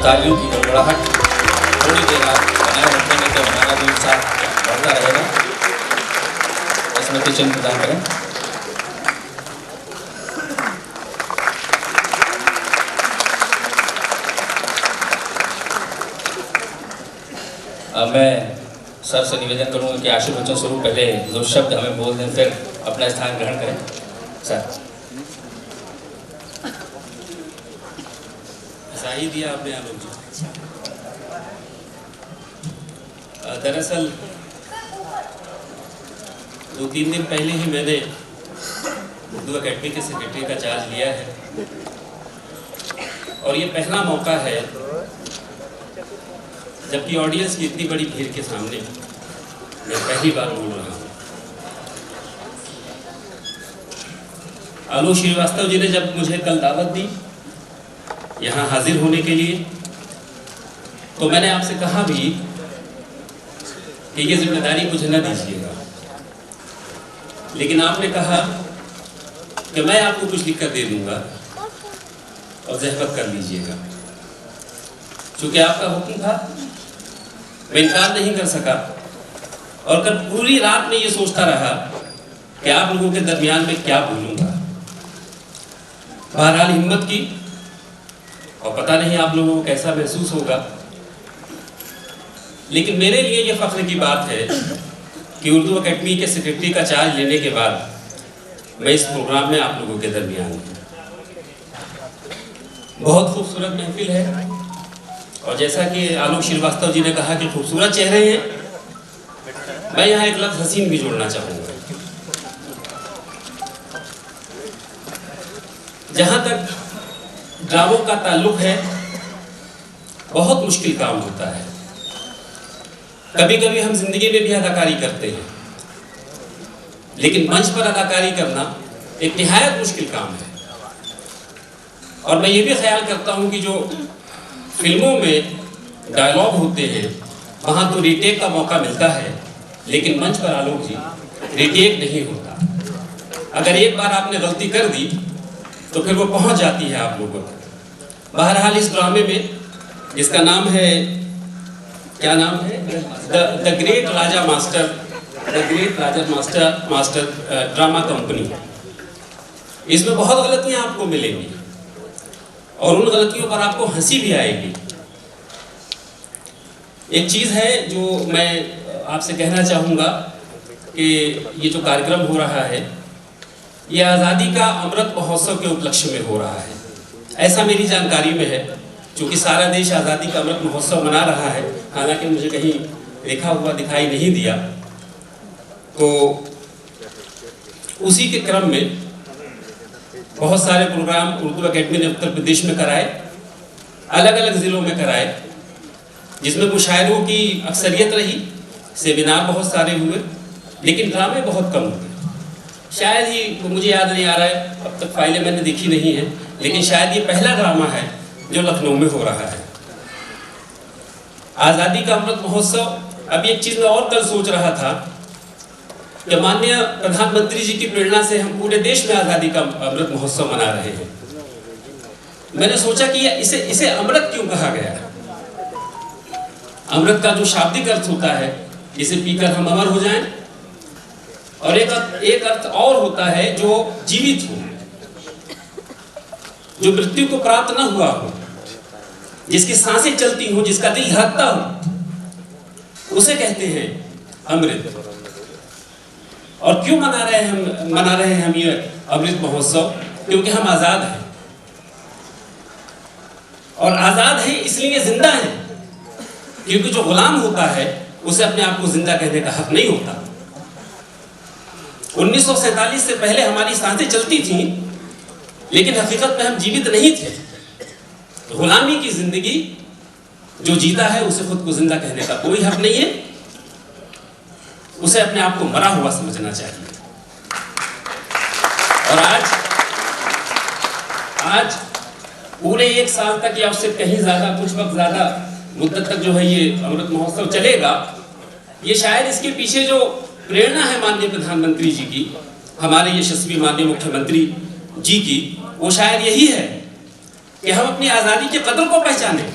तालियों की गड़गड़ाहट थोड़ी देर आप बनाए रखेंगे तो हमारा भी उत्साह बढ़ता रहेगा। स्मृति चिन्ह प्रदान करें। मैं सर से निवेदन करूंगा कि आशीर्वचन स्वरूप पहले दो शब्द हमें बोल दें, फिर अपना स्थान ग्रहण करें। सर ही दिया आपने आलोक जी। दरअसल 2-3 दिन पहले ही मैंने उर्दू अकेडमी के सेक्रेटरी का चार्ज लिया है और ये पहला मौका है जबकि ऑडियंस की इतनी बड़ी भीड़ के सामने मैं पहली बार बोल रहा हूँ। आलोक श्रीवास्तव जी ने जब मुझे कल दावत दी यहाँ हाजिर होने के लिए, तो मैंने आपसे कहा भी कि ये जिम्मेदारी मुझे न दीजिएगा, लेकिन आपने कहा कि मैं आपको कुछ लिख कर दे दूंगा और ज़हमत कर लीजिएगा। चूंकि आपका हुक्म था, मैं इनकार नहीं कर सका और कल पूरी रात में ये सोचता रहा कि आप लोगों के दरमियान में क्या बोलूंगा। बहरहाल हिम्मत की और पता नहीं आप लोगों को कैसा महसूस होगा, लेकिन मेरे लिए ये फख्र की बात है कि उर्दू अकेडमी के सेक्रेटरी का चार्ज लेने के बाद मैं इस प्रोग्राम में आप लोगों के दरमियान हूँ। बहुत खूबसूरत महफिल है और जैसा कि आलोक श्रीवास्तव जी ने कहा कि खूबसूरत चेहरे हैं, मैं यहाँ एक लफ्ज़ हसीन भी जोड़ना चाहूँगा। जहाँ तक ड्रामों का ताल्लुक है, बहुत मुश्किल काम होता है। कभी कभी हम जिंदगी में भी अदाकारी करते हैं, लेकिन मंच पर अदाकारी करना एक निहायत मुश्किल काम है। और मैं ये भी ख्याल करता हूँ कि जो फिल्मों में डायलॉग होते हैं वहाँ तो रीटेक का मौका मिलता है, लेकिन मंच पर आलोक जी रीटेक नहीं होता। अगर एक बार आपने गलती कर दी तो फिर वो पहुंच जाती है आप लोगों तक। बहरहाल इस ड्रामे में, जिसका नाम है, क्या नाम है, the great Raja master drama company, इसमें बहुत गलतियां आपको मिलेंगी और उन गलतियों पर आपको हंसी भी आएगी। एक चीज़ है जो मैं आपसे कहना चाहूँगा कि ये जो कार्यक्रम हो रहा है, ये आज़ादी का अमृत महोत्सव के उपलक्ष्य में हो रहा है, ऐसा मेरी जानकारी में है। क्योंकि सारा देश आज़ादी का अमृत महोत्सव मना रहा है, हालांकि मुझे कहीं लिखा हुआ दिखाई नहीं दिया। तो उसी के क्रम में बहुत सारे प्रोग्राम उर्दू अकेडमी ने उत्तर प्रदेश में कराए, अलग अलग ज़िलों में कराए, जिसमें मुशायरों की अक्सरियत रही, सेमिनार बहुत सारे हुए, लेकिन ड्रामे बहुत कम हुए। शायद ही, तो मुझे याद नहीं आ रहा है, अब तक फाइलें मैंने देखी नहीं है, लेकिन शायद ये पहला ड्रामा है जो लखनऊ में हो रहा है। आज़ादी का अमृत महोत्सव, अब एक चीज़ मैं और कल सोच रहा था कि माननीय प्रधानमंत्री जी की प्रेरणा से हम पूरे देश में आज़ादी का अमृत महोत्सव मना रहे हैं। मैंने सोचा कि इसे अमृत क्यों कहा गया है। अमृत का जो शाब्दिक अर्थ होता है, इसे पीकर हम अमर हो जाएं, और एक अर्थ और होता है जो जीवित हो, जो मृत्यु को प्राप्त न हुआ हो, जिसकी सांसें चलती हो, जिसका दिल धड़कता हो, उसे कहते हैं अमृत। और क्यों मना रहे हैं हम ये अमृत महोत्सव? क्योंकि हम आजाद हैं, और आजाद हैं इसलिए जिंदा हैं, क्योंकि जो गुलाम होता है उसे अपने आप को जिंदा कहने का हक नहीं होता। 1947 से पहले हमारी सांसें चलती थीं, लेकिन हकीकत में हम जीवित नहीं थे। गुलामी की जिंदगी जो जीता है उसे खुद को जिंदा कहने का कोई हक नहीं है, उसे अपने आप को मरा हुआ समझना चाहिए। और आज पूरे 1 साल तक या उससे कहीं ज्यादा, कुछ वक्त ज्यादा मुद्दत तक जो है ये अमृत महोत्सव चलेगा। ये शायद इसके पीछे जो प्रेरणा है माननीय प्रधानमंत्री जी की, हमारे यशस्वी माननीय मुख्यमंत्री जी की, वो शायद यही है कि हम अपनी आज़ादी की कदर को पहचानें,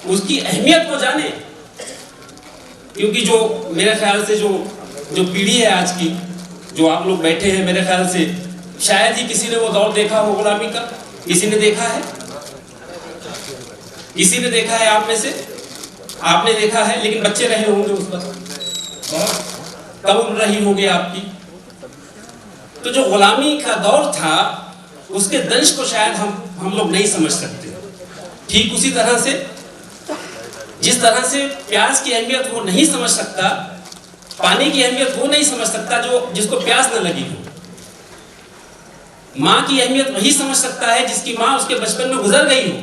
उसकी अहमियत को जाने। क्योंकि जो मेरे ख्याल से जो पीढ़ी है आज की, जो आप लोग बैठे हैं, मेरे ख्याल से शायद ही किसी ने वो दौर देखा हो गुलामी का। किसी ने देखा है? किसी ने देखा है आप में से? आपने देखा है, लेकिन बच्चे रहे होंगे उस वक्त, कब उम्र रही होगी आपकी। तो जो गुलामी का दौर था, उसके दंश को शायद हम लोग नहीं समझ सकते। ठीक उसी तरह से जिस तरह से प्यास की अहमियत वो नहीं समझ सकता, पानी की अहमियत वो नहीं समझ सकता जिसको प्यास न लगी हो। माँ की अहमियत वही समझ सकता है जिसकी माँ उसके बचपन में गुजर गई हो।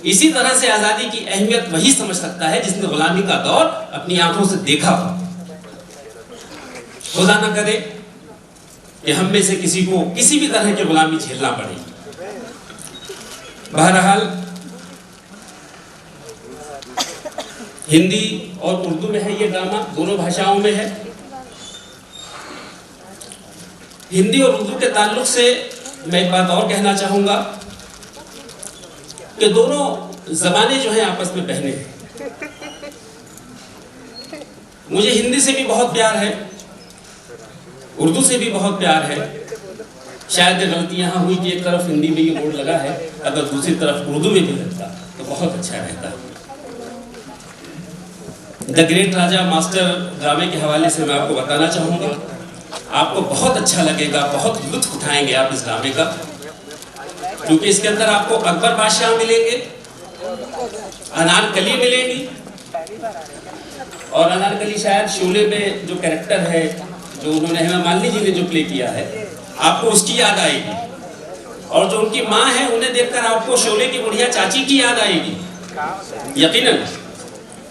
इसी तरह से आजादी की अहमियत वही समझ सकता है जिसने गुलामी का दौर अपनी आंखों से देखा हो। खुदा न करे कि हम में से किसी को किसी भी तरह की गुलामी झेलना पड़े। बहरहाल हिंदी और उर्दू में है ये ड्रामा, दोनों भाषाओं में है। हिंदी और उर्दू के ताल्लुक से मैं एक बात और कहना चाहूंगा कि दोनों जबानें जो हैं आपस में बहने हैं। मुझे हिंदी से भी बहुत प्यार है, उर्दू से भी बहुत प्यार है। शायद गलती यहाँ हुई कि एक तरफ हिंदी में ये बोर्ड लगा है, अगर दूसरी तरफ उर्दू में भी लगता तो बहुत अच्छा रहता। द ग्रेट राजा मास्टर ड्रामे के हवाले से मैं आपको बताना चाहूँगा, आपको बहुत अच्छा लगेगा, बहुत लुत्फ उठाएंगे आप इस ड्रामे का। क्योंकि इसके अंदर आपको अकबर बादशाह मिलेंगे, अनारकली मिलेंगी, और अनारकली शायद शोले में जो कैरेक्टर है, जो उन्होंने हेमा मालिनी जी ने जो प्ले किया है, आपको उसकी याद आएगी। और जो उनकी माँ है, उन्हें देखकर आपको शोले की बुढ़िया चाची की याद आएगी, यकीनन।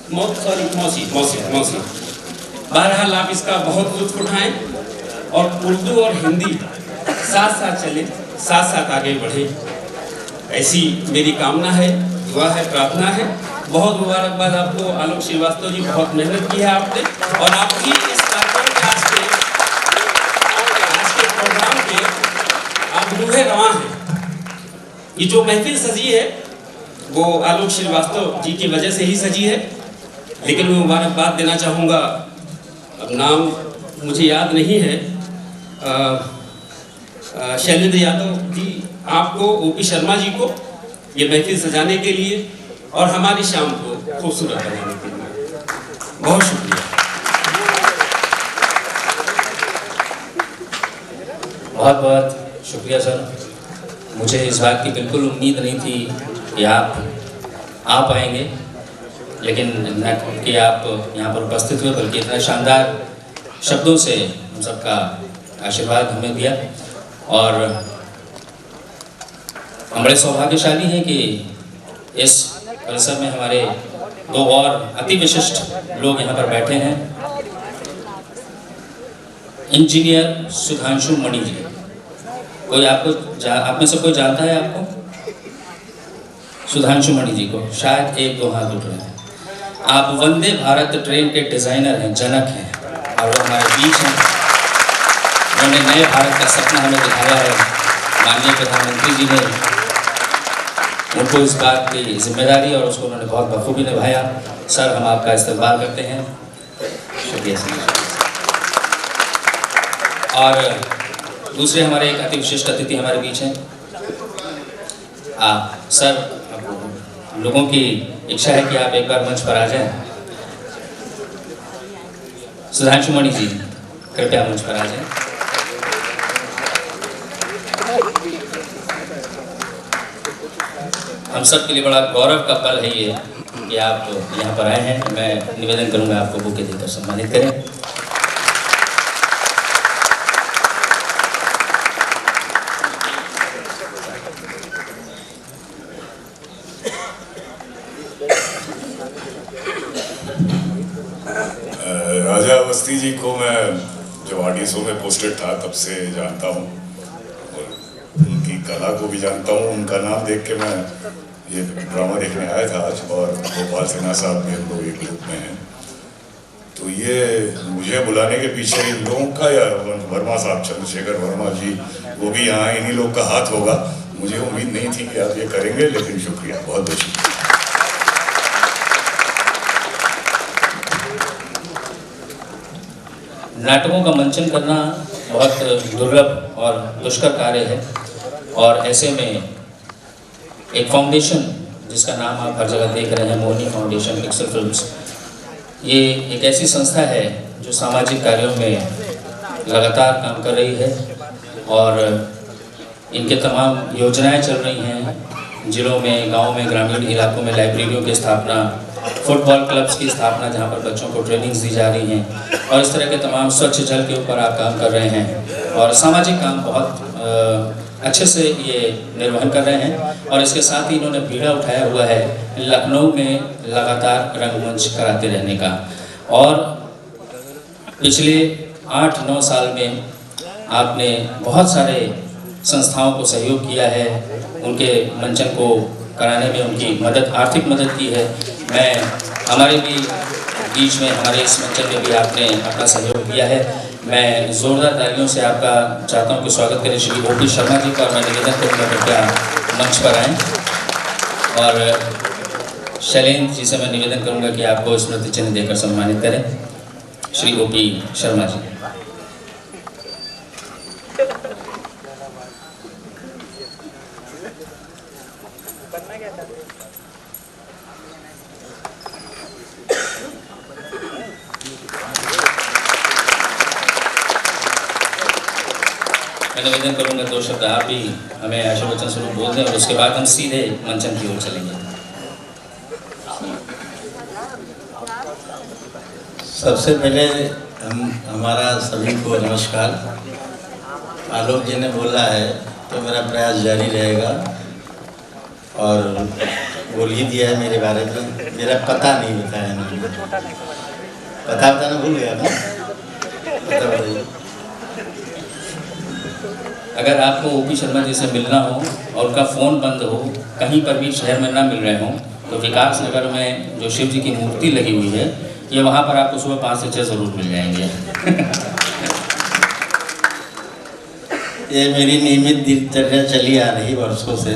मौसी। बहरहाल आप इसका बहुत लुत्फ उठाएं और उर्दू और हिंदी साथ साथ चले, साथ साथ आगे बढ़े, ऐसी मेरी कामना है, दुआ है, प्रार्थना है। बहुत मुबारकबाद आपको आलोक श्रीवास्तव जी, बहुत मेहनत की है आपने, और आपकी इस कार्यक्रम के आज के प्रोग्राम के आप रूहे रवां हैं। ये जो महफिल सजी है वो आलोक श्रीवास्तव जी की वजह से ही सजी है। लेकिन मैं मुबारकबाद देना चाहूँगा, अब नाम मुझे याद नहीं है, शैलेंद्र यादव जी आपको, ओपी शर्मा जी को, ये महफिल सजाने के लिए और हमारी शाम को खूबसूरत बनाने के लिए बहुत शुक्रिया। बहुत बहुत शुक्रिया सर। मुझे इस बात की बिल्कुल उम्मीद नहीं थी कि आप आ पाएंगे, लेकिन न कि आप यहाँ पर उपस्थित हुए, बल्कि इतना शानदार शब्दों से हम सबका आशीर्वाद हमें दिया। और हम बड़े सौभाग्यशाली हैं कि इस परिसर में हमारे दो और अति विशिष्ट लोग यहाँ पर बैठे हैं। इंजीनियर सुधांशु मणि जी, कोई आप में से कोई जानता है आपको? सुधांशु मणि जी को शायद एक दो हाथ उठ रहे हैं। आप वंदे भारत ट्रेन के डिज़ाइनर हैं, जनक हैं, और वो हमारे बीच हैं। उन्होंने नए भारत का सपना हमें दिखाया है। माननीय प्रधानमंत्री जी ने उनको इस बात की जिम्मेदारी और उसको उन्होंने बहुत बखूबी निभाया। सर, हम आपका इस्तकबाल करते हैं। शुक्रिया सर। और दूसरे हमारे एक अति विशिष्ट अतिथि हमारे बीच हैं। सर, लोगों की इच्छा है कि आप एक बार मंच पर आ जाएं। सुधांशु मणि जी, कृपया मंच पर आ जाएं। हम सब के लिए बड़ा गौरव का पल है ये कि आप यहाँ पर आए हैं। मैं निवेदन करूंगा आपको बुके देकर सम्मानित करें। राजा अवस्थी जी को मैं जब ऑडियो शो में पोस्टेड था तब से जानता हूँ, और उनकी कला को भी जानता हूँ। उनका नाम देख के मैं ये ड्रामा देखने आया था आज, और गोपाल सिन्हा साहब भी हम लोग एक ग्रुप में हैं। तो ये मुझे बुलाने के पीछे इन लोगों का, या वर्मा साहब, चंद्रशेखर वर्मा जी, वो भी यहाँ, इन्हीं लोग का हाथ होगा। मुझे उम्मीद नहीं थी कि आप ये करेंगे, लेकिन शुक्रिया, बहुत बहुत शुक्रिया। नाटकों का मंचन करना बहुत दुर्लभ और दुष्कर कार्य है, और ऐसे में एक फाउंडेशन जिसका नाम आप हर जगह देख रहे हैं, मोहिनी फाउंडेशन पिक्सल फिल्म्स, ये एक ऐसी संस्था है जो सामाजिक कार्यों में लगातार काम कर रही है, और इनके तमाम योजनाएं चल रही हैं जिलों में, गाँव में, ग्रामीण इलाकों में लाइब्रेरियों की स्थापना, फुटबॉल क्लब्स की स्थापना जहां पर बच्चों को ट्रेनिंग्स दी जा रही हैं, और इस तरह के तमाम स्वच्छ जल के ऊपर आप काम कर रहे हैं और सामाजिक काम बहुत अच्छे से ये निर्वहन कर रहे हैं। और इसके साथ ही इन्होंने बीड़ा उठाया हुआ है लखनऊ में लगातार रंगमंच कराते रहने का, और पिछले 8-9 साल में आपने बहुत सारे संस्थाओं को सहयोग किया है, उनके मंचन को कराने में उनकी मदद, आर्थिक मदद की है। मैं हमारे भी बीच में, हमारे इस मंचन में भी आपने अपना सहयोग किया है। मैं ज़ोरदार तालियों से आपका चाहता हूं कि स्वागत करें श्री ओपी शर्मा जी का, और मैं निवेदन करूँगा कृपया मंच पर आएँ, और शैलेंद्र जी से मैं निवेदन करूँगा कि आपको स्मृति चिन्ह देकर सम्मानित करें। श्री ओपी शर्मा जी। मैं निवेदन करूंगा 2 शब्द आप भी हमें आशीर्वचन स्वरूप बोल दें, और उसके बाद हम सीधे मंचन की ओर चलेंगे। सबसे पहले हमारा सभी को नमस्कार। आलोक जी ने बोला है तो मेरा प्रयास जारी रहेगा, और बोल ही दिया है मेरे बारे में। मेरा पता नहीं बताया इन्होंने, पता बताना भूल गया ना, पता बताइए। अगर आपको ओपी शर्मा जी से मिलना हो और उनका फ़ोन बंद हो, कहीं पर भी शहर में ना मिल रहे हों, तो विकास नगर में जो शिव जी की मूर्ति लगी हुई है, ये वहाँ पर आपको सुबह 5 से 6 ज़रूर मिल जाएंगे। ये मेरी नियमित दिनचर्या चली आ रही वर्षों से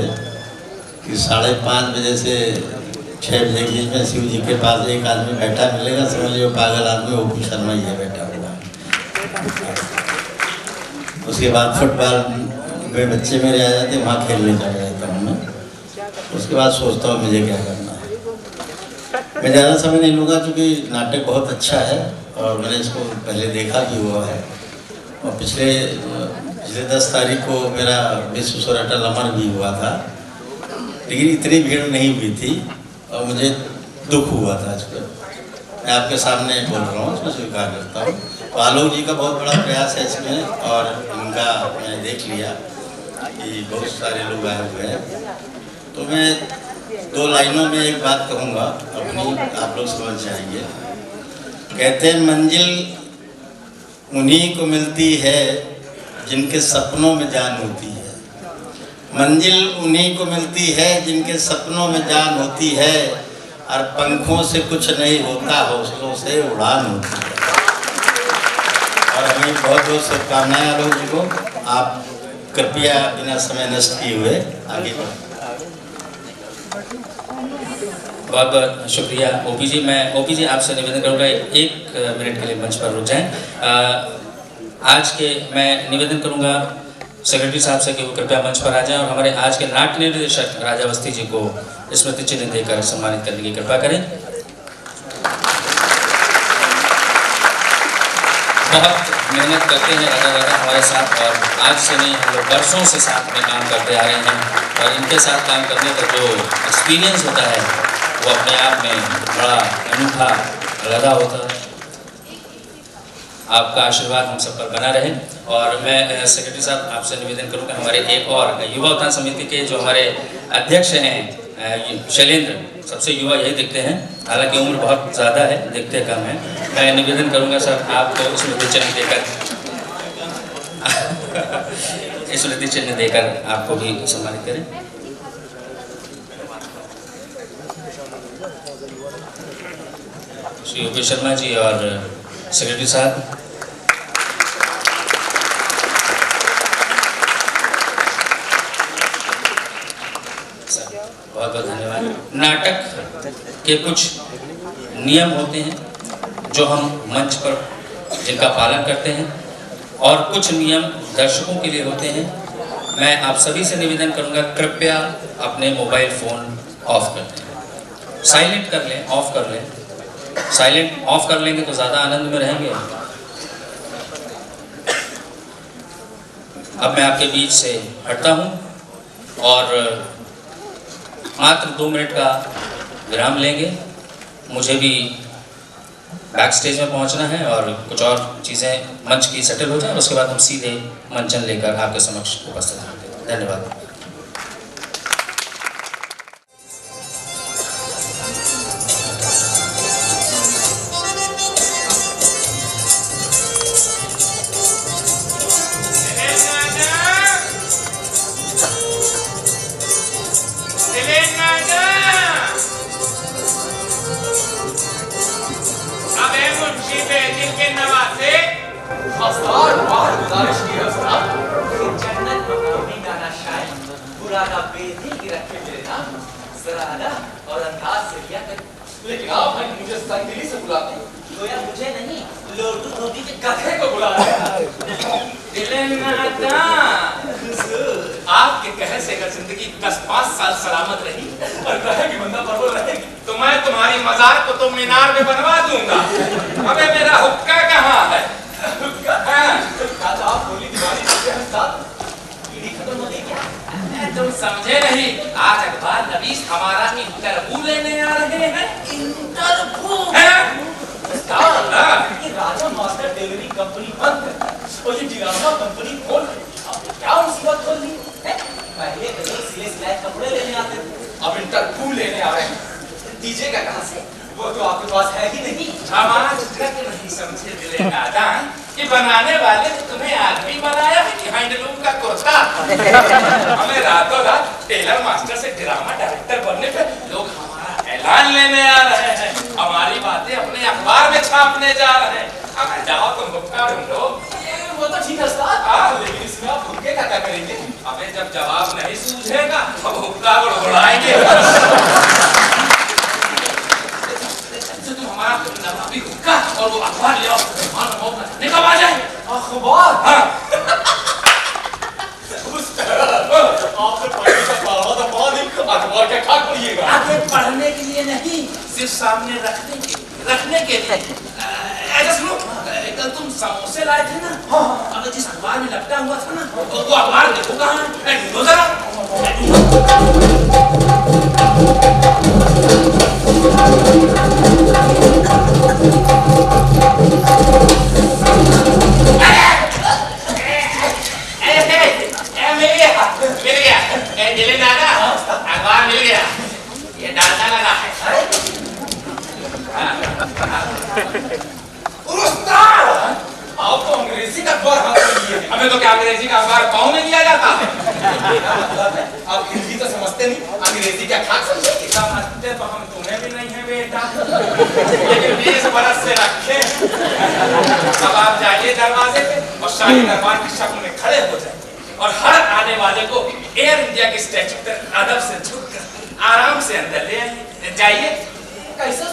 कि 5:30 बजे से 6 बजे के बीच में शिव जी के पास एक आदमी बैठा मिलेगा, समझ लो पागल आदमी ओपी शर्मा ही है बैठा हुआ। उसके बाद फुटबॉल में बच्चे मेरे आ जाते हैं, वहाँ खेलने चला जाता हूँ मैं। उसके बाद सोचता हूँ मुझे क्या करना है। मैं ज़्यादा समय नहीं लूँगा क्योंकि नाटक बहुत अच्छा है और मैंने इसको पहले देखा भी हुआ है, और पिछले 10 तारीख को मेरा विश्व सोराटा अमर भी हुआ था, लेकिन इतनी भीड़ नहीं हुई थी और मुझे दुख हुआ था। इस पर मैं आपके सामने बोल रहा हूँ, उसको स्वीकार करता हूँ। तो आलोक जी का बहुत बड़ा प्रयास है इसमें, और इनका मैंने देख लिया कि बहुत सारे लोग आए हुए हैं। तो मैं 2 लाइनों में एक बात कहूँगा अपनी, आप लोग समझ जाएंगे। कहते हैं मंजिल उन्हीं को मिलती है जिनके सपनों में जान होती है। मंजिल उन्हीं को मिलती है जिनके सपनों में जान होती है, और पंखों से कुछ नहीं होता, हौसलों से उड़ान होती है। और हमें बहुत बहुत शुभकामनाएं आलोक जी को। आप कृपया बिना समय नष्ट किए हुए आगे बढ़ें। बहुत बहुत शुक्रिया ओपी जी। मैं ओपी जी आपसे निवेदन करूँगा 1 मिनट के लिए मंच पर रुक जाएं। आज के मैं निवेदन करूँगा सेक्रेटरी साहब से कि वो कृपया मंच पर आ जाएं, और हमारे आज के नाट्य निर्देशक राजा अवस्थी जी को स्मृति चिन्ह देकर सम्मानित करने की कृपा करें। बहुत मेहनत करते हैं राजा दादा हमारे साथ, और आज से नहीं, हम लोग वर्षों से साथ में काम करते आ रहे हैं, और इनके साथ काम करने का जो एक्सपीरियंस होता है वो अपने आप में बड़ा अनूठा लगा होता है। आपका आशीर्वाद हम सब पर बना रहे। और मैं सेक्रेटरी साहब आपसे निवेदन करूँगा, हमारे एक और युवा उत्थान समिति के जो हमारे अध्यक्ष हैं शैलेंद्र, सबसे युवा यही दिखते हैं, हालांकि उम्र बहुत ज़्यादा है, दिखते कम है। मैं निवेदन करूँगा सर आपको स्मृति चिन्ह देकर स्मृति चिन्ह देकर आपको भी सम्मानित करें। श्री ओपी शर्मा जी और सेक्रेटरी साहब, बहुत बहुत धन्यवाद। नाटक के कुछ नियम होते हैं जो हम मंच पर जिनका पालन करते हैं और कुछ नियम दर्शकों के लिए होते हैं। मैं आप सभी से निवेदन करूंगा, कृपया अपने मोबाइल फ़ोन ऑफ कर दें, साइलेंट कर लें, ऑफ कर लें। साइलेंट ऑफ कर लेंगे तो ज़्यादा आनंद में रहेंगे। अब मैं आपके बीच से हटता हूँ और मात्र 2 मिनट का विराम लेंगे। मुझे भी बैक स्टेज में पहुंचना है और कुछ और चीज़ें मंच की सेटल हो जाए, उसके बाद हम सीधे मंचन लेकर आपके समक्ष उपस्थित होंगे। धन्यवाद। और अंदाज से लिया लेकिन आप भाई मुझे संदिली से बुलाते हैं तो यार मुझे नहीं लोटू धोती के गधे को बुला रहे आपके कहे से अगर जिंदगी 10-5 साल सलामत रही और रहेगी बंदा परवल रहेगी तो मैं तुम्हारी मजार को तो मीनार में बनवा दूंगा। अबे मेरा हुक्का कहाँ है? हुक्का आप बोली दिवाली खत्म हो गई क्या? तुम समझे नहीं, आज अखबार नवीस हमारा इंटरव्यू लेने आ रहे हैं। इंटरव्यू ये राजा मास्टर टेलरिंग कंपनी बंद है और ये डिरामा कंपनी खोल क्या मुसीबत खोल ली है? पहले तो सिले सिलाए कपड़े लेने आते थे, अब इंटरव्यू लेने आ रहे हैं। दीजिएगा कहाँ से? वो तो आपके पास है ही नहीं। समाज तक नहीं समझे दिले नादान कि बनाने वाले ने तुम्हें आदमी बनाया है कि हैंडलूम का कुर्ता। हमें रातों रात टेलर मास्टर से ड्रामा डायरेक्टर बनने पे लोग हमारा ऐलान लेने आ रहे हैं, हमारी बातें अपने अखबार में छापने जा रहे हैं। अब जाओ तुम हुक्का ढूंढो। वो तो ठीक है उस्ताद, लेकिन इसमें आप हुक्के का क्या करेंगे? अबे जब जवाब नहीं सूझेगा अब हुक्का उड़ाएंगे। नवाबी हुक्का और वो अखबार ले आओ, निकल आ जाए अखबार। हाँ। आपने पढ़ने का पढ़ा था बाद अखबार क्या खा पड़िएगा? आगे पढ़ने के लिए नहीं, सिर्फ सामने रखने के लिए। ऐसा सुनो, कल तुम समोसे लाए थे ना? हाँ। अगर जिस अखबार में लपटा हुआ था ना वो अखबार देखो कहाँ है? ढूंढो जरा। मिल गया दिले दादा, अखबार मिल गया। ये डालना लगा है। आपको अंग्रेजी का अखबार हाथ में लिए। हमें तो क्या अंग्रेजी का अखबार पाँव में लिया जाता है? आप हिंदी तो समझते नहीं, अंग्रेजी क्या खाक समझेंगे? समझते तो हम तुम्हें भी नहीं है बेटा, लेकिन 20 बरस से रखे। अब आप जाइए दरवाजे पे और शाही दरबार की शक्ल में खड़े हो जाइए और हर आने वाले को एयर इंडिया के स्टैचू पर अदब से झुककर आराम से अंदर ले आइए। जाइए। कैसा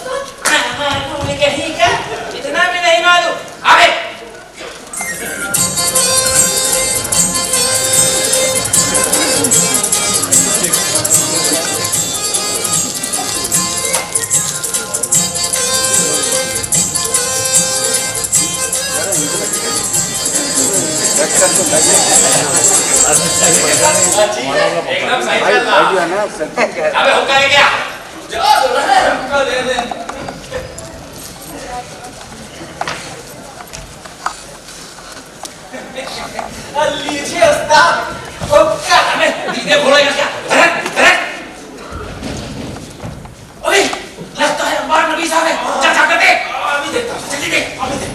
क्या? इतना भी नहीं मालूम। आगे। एकदम सही चल रहा। अबे हुक्का है क्या? हुक्का दे दे। लीजिए उस्ताद हुक्का। हमें दीदे भोलेगा क्या? अरे लगता है अखबार नवीस आ गए। जा कर दे। अभी देखता हूँ, जल्दी दे। अभी दे।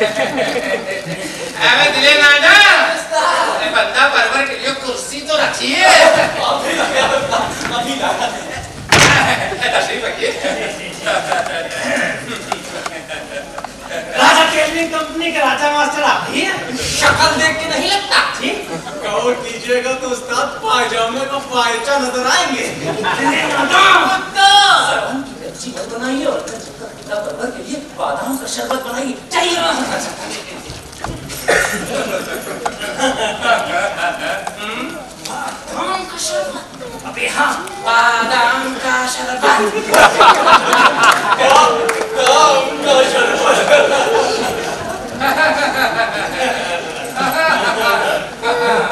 अबे दिले नाना, बंदा परवर के लिए कुर्सी तो रखिए। अभी लाया। तशरीफ रखिए। राजा टेलरिंग कंपनी के राजा मास्टर आप ही हैं? शक्ल देख के नहीं लगता। गौर कीजिएगा तो उस्ताद पायजामे का पायचा नजर आएंगे। अच्छी बात बनाइए और परवर के लिए बादाम का शरबत बनाइए। चाहिए बादाम का शरबत। अबे हाँ, बादाम का शरबत।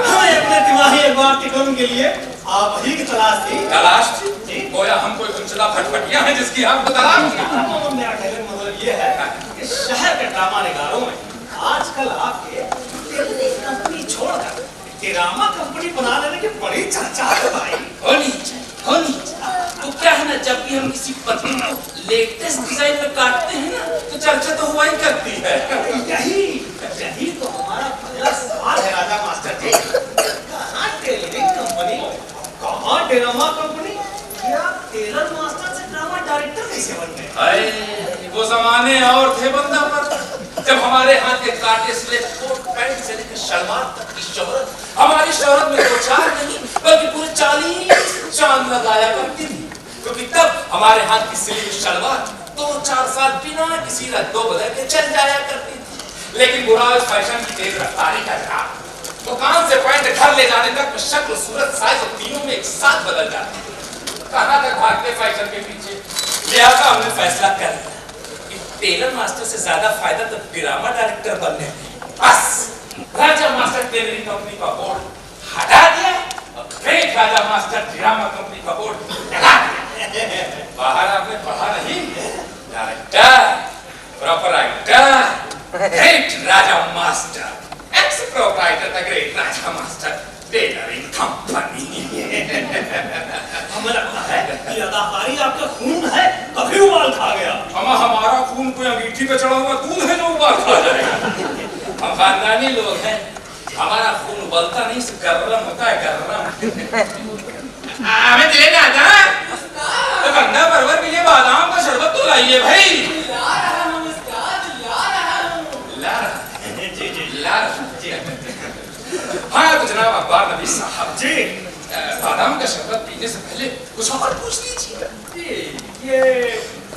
हमें अपने तिमाही अखबार टिकन के लिए आप ही की तलाश थी। तलाश थी? गोया हम कोई कुंचला फटफटिया है जिसकी आपको तलाश थी। मेरा कहने का मतलब ये है कि शहर के ड्रामा निगारों में आजकल आपके कंपनी छोड़कर ड्रामा कंपनी बना लेने की बड़ी चर्चा है भाई। होनी चाहिए। तो क्या है ना, जब भी हम किसी पत्नी को लेटेस्ट डिजाइन में काटते हैं ना, तो चर्चा तो हुआ ही करती है। यही तो हमारा पहला सवाल है राजा मास्टर जी। कहाँ टेलरिंग कंपनी, कहाँ ड्रामा कंपनी, या टेलर मास्टर से ड्रामा डायरेक्टर कैसे बन गए? वो जमाने और थे बंदा पर, जब हमारे हाथ के काटे सिले कोट पैंट से लेकर शलवार तक की शोहरत, हमारी शोहरत में 2-4 नहीं बल्कि पूरे 40 चांद लगाया करती थी। क्योंकि तब हमारे हाथ की सिली हुई शलवार 2-4 साल बिना किसी रद्दो बदल के चल जाया करती थी। लेकिन बुरा इस फैशन की तेज रफ्तारी का था। दुकान से पैंट घर ले जाने तक में शक्ल, सूरत, साइज और तीनों में एक साथ बदल जाती थी। कहाँ तक भागते फैशन के पीछे? लिहाजा हमने फैसला कर लिया कि टेलर मास्टर से ज्यादा फायदा तो ड्रामा डायरेक्टर बनने में। बस राजा मास्टर टेलरिंग कंपनी का बोर्ड हटा दिया और ग्रेट राजा मास्टर ड्रामा कंपनी का बोर्ड लगा दिया। बाहर आपने पढ़ा नहीं? Director, proprietor, great Raja master, x proprietor the great Raja master tailoring company. हमें लगता है कि अदाकारी आपका खून है, कभी उबाल खा गया। हमारा खून कोई अंगीठी पे चढ़ा हुआ दूध है जो उबाल खा जाएगा। हम खानदानी लोग हैं, हमारा खून उबलता नहीं, सिर्फ गरम होता है, गरम। हमें दिले ना आता, तो बंदा परवर के लिए बादाम का शरबत तो लाइए भाई। हाँ तो जनाब अखबार नबी साहब जी, बादाम का शरबत पीने से पहले कुछ और पूछ लीजिए। ये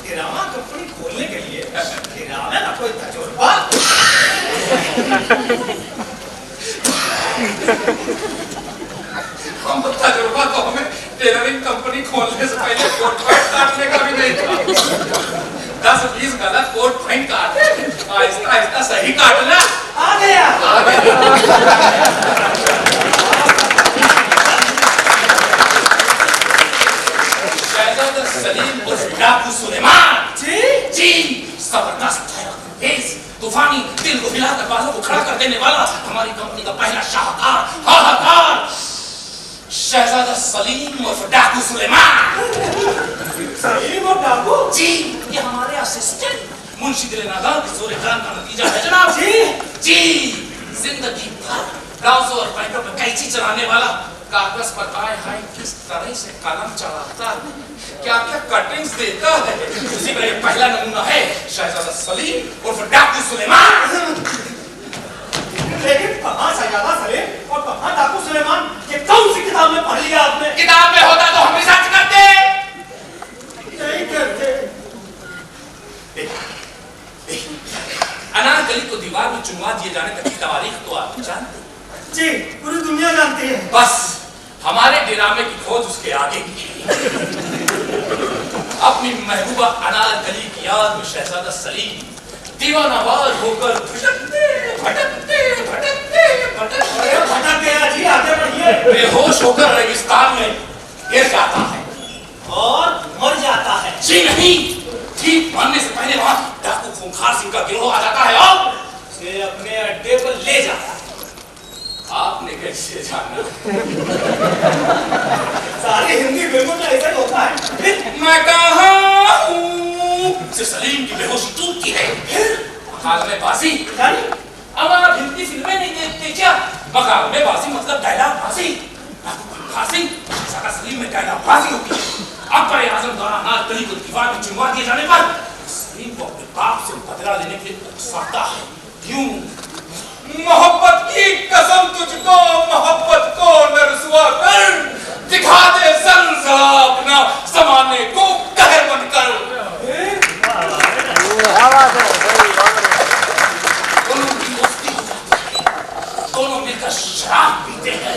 ड्रामा कंपनी खोलने के लिए ड्रामे का कोई तजुर्बा? हम तजुर्बा तो हमें टेलरिंग कंपनी खोलने से पहले कोट पैंट काटने का भी नहीं था। 10-20 गलत कोट पैंट काटे, आहिस्ता आहिस्ता सही काटना आ गया। शहजादा सलीम उर्फ डाकू सुलेमान जी जबरदस्त है, तेज, तूफानी, दिल को हिलाकर बालों को खड़ा कर देने वाला, हमारी कंपनी का पहला शाहकार, हाहाकार शहजादा सलीम उर्फ डाकू सुलेमान। सलीम और डाकू जी, ये हमारे असिस्टेंट मुंशी दिले नादार के जोर काम का नतीजा है जनाब। जी जिंदगी भर ब्लाउजों और पैंटों पे कैंची चलाने वाला, कागज पर आए हाय किस तरह से कलम चलाता है, क्या क्या कटिंग्स देता है, उसी का एक पहला नमूना है शहजादा सलीम उर्फ डाकू सुलेमान। लेकिन कहाँ शहजादा सलीम और कहाँ डाकू सुलेमान, ये कौन सी किताब में पढ़ लिया आपने? किताब में होता तो हम रिसर्च करते। नहीं करते। अनारकली को दीवार में चुनवा दिए जाने तक की तारीख तो आप जानते हैं। जी, पूरी दुनिया जानती है। बस हमारे ड्रामे की खोज उसके आगे की। अपनी महबूबा अनारकली की याद में शहजादा सलीम दीवानावार होकर भटकते भटकते भटकते भटकते भटक गया जी, आगे बढ़िए। बेहोश होकर रेगिस्तान में गिर जाता है और मर जाता है। जी नहीं, ठीक मरने से पहले वहां डाकू खूंखार सिंह का गिरोह आ जाता है और उसे अपने अड्डे पर ले जाता है। आपने कैसे जाना? सारी हिंदी फिल्मों में ऐसा ही होता है। मैं कहाँ हूँ से सलीम की बेहोशी टूटती है, फिर मकाल में बासी यानी अब आप हिंदी फिल्में नहीं देखते क्या? मकाल में बासी मतलब डायलॉग बासी, खासी सका सलीम में डायलॉग बासी होती है। अकबर आजम द्वारा अनाज दही को दीवार में चिमवा दिए जाने पर सलीम को अपने बाप से बदला लेने के लिए उकसाता है। क्यों? मोहब्बत की कसम तुझको मोहब्बत को न रुसवा कर, दिखा दे ज़लज़ला अपना ज़माने को कहर बनकर। दोनों की दोस्ती हो जाती है, दोनों मिलकर शराब पीते हैं।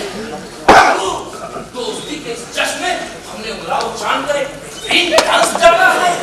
दोस्ती के इस जश्न में हमने उमराव चांद का एक बेहतरीन डांस डाला है।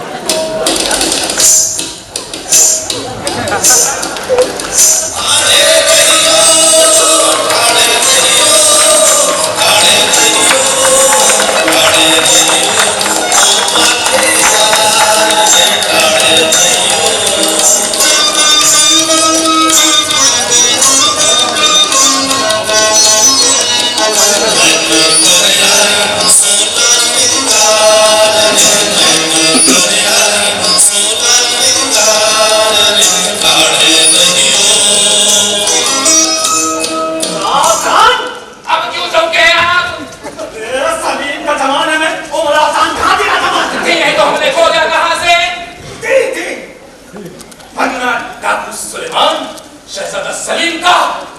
सलीम का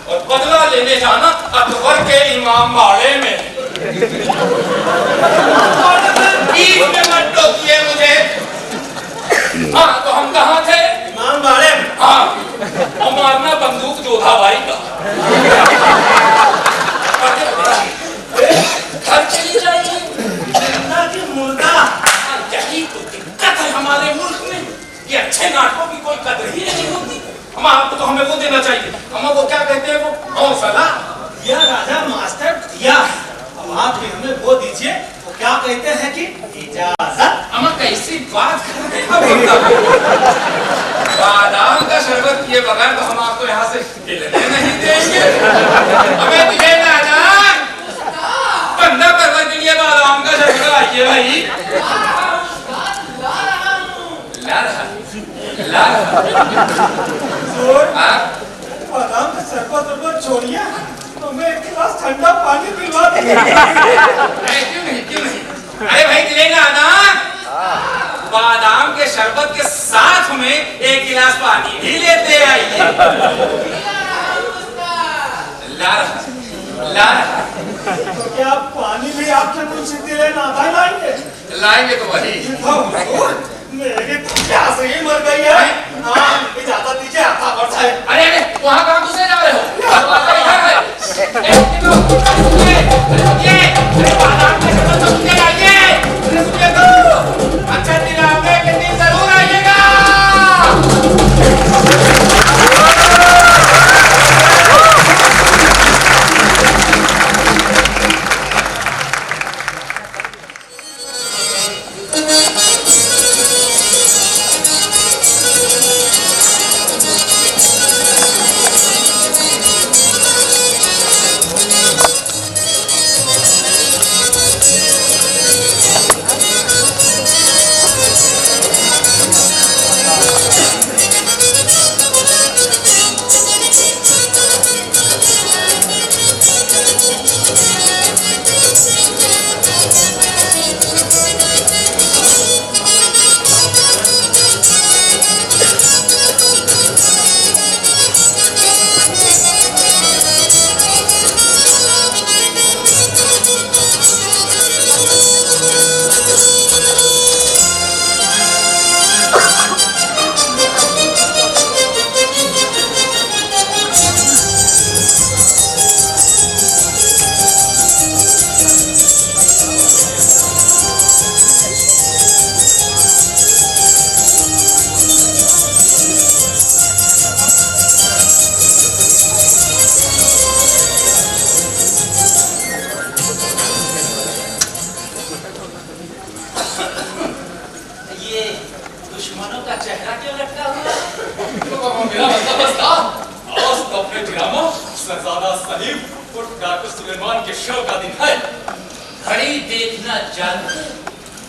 और बदला लेने जाना अकबर के इमाम बाड़े में। बीच में मत टोकिए मुझे। हाँ तो हम कहाँ थे? इमाम बाड़े में। हाँ और मारना बंदूक जोधा भाई का। घर चली जाइए। मुर्दा यही तो दिक्कत है हमारे मुल्क में कि अच्छे नाटकों की कोई कदर ही नहीं होती। हम आपको तो हमें वो देना चाहिए। हम वो क्या कहते हैं, वो हौसला दिया राजा मास्टर दिया। अब आप भी हमें वो दीजिए, वो क्या कहते हैं कि इजाजत। हम कैसी बात कर रहे हैं। बादाम का शरबत किए बगैर तो हम आपको यहाँ से हिलने नहीं देंगे। हमें दिखे राजा बंदा करने के लिए बादाम का शरबत आइए भाई। ला बादाम का शरबत छोड़िए, हमें एक गिलास ठंडा पानी पिलवा दीजिए। क्यों नहीं? अरे भाई दिलेगा ना, बादाम के शरबत के साथ में एक गिलास पानी भी लेते आइए। ला तो क्या पानी भी आपके मुंह से दिले ना लाएंगे तो वही। मेरी प्यास ही मर गई है। हाँ इजाजत दीजिए, आता बढ़ता है। अरे वहाँ कहाँ घुसे जा रहे हो? अच्छा दिलाने के दिन जरूर आइएगा।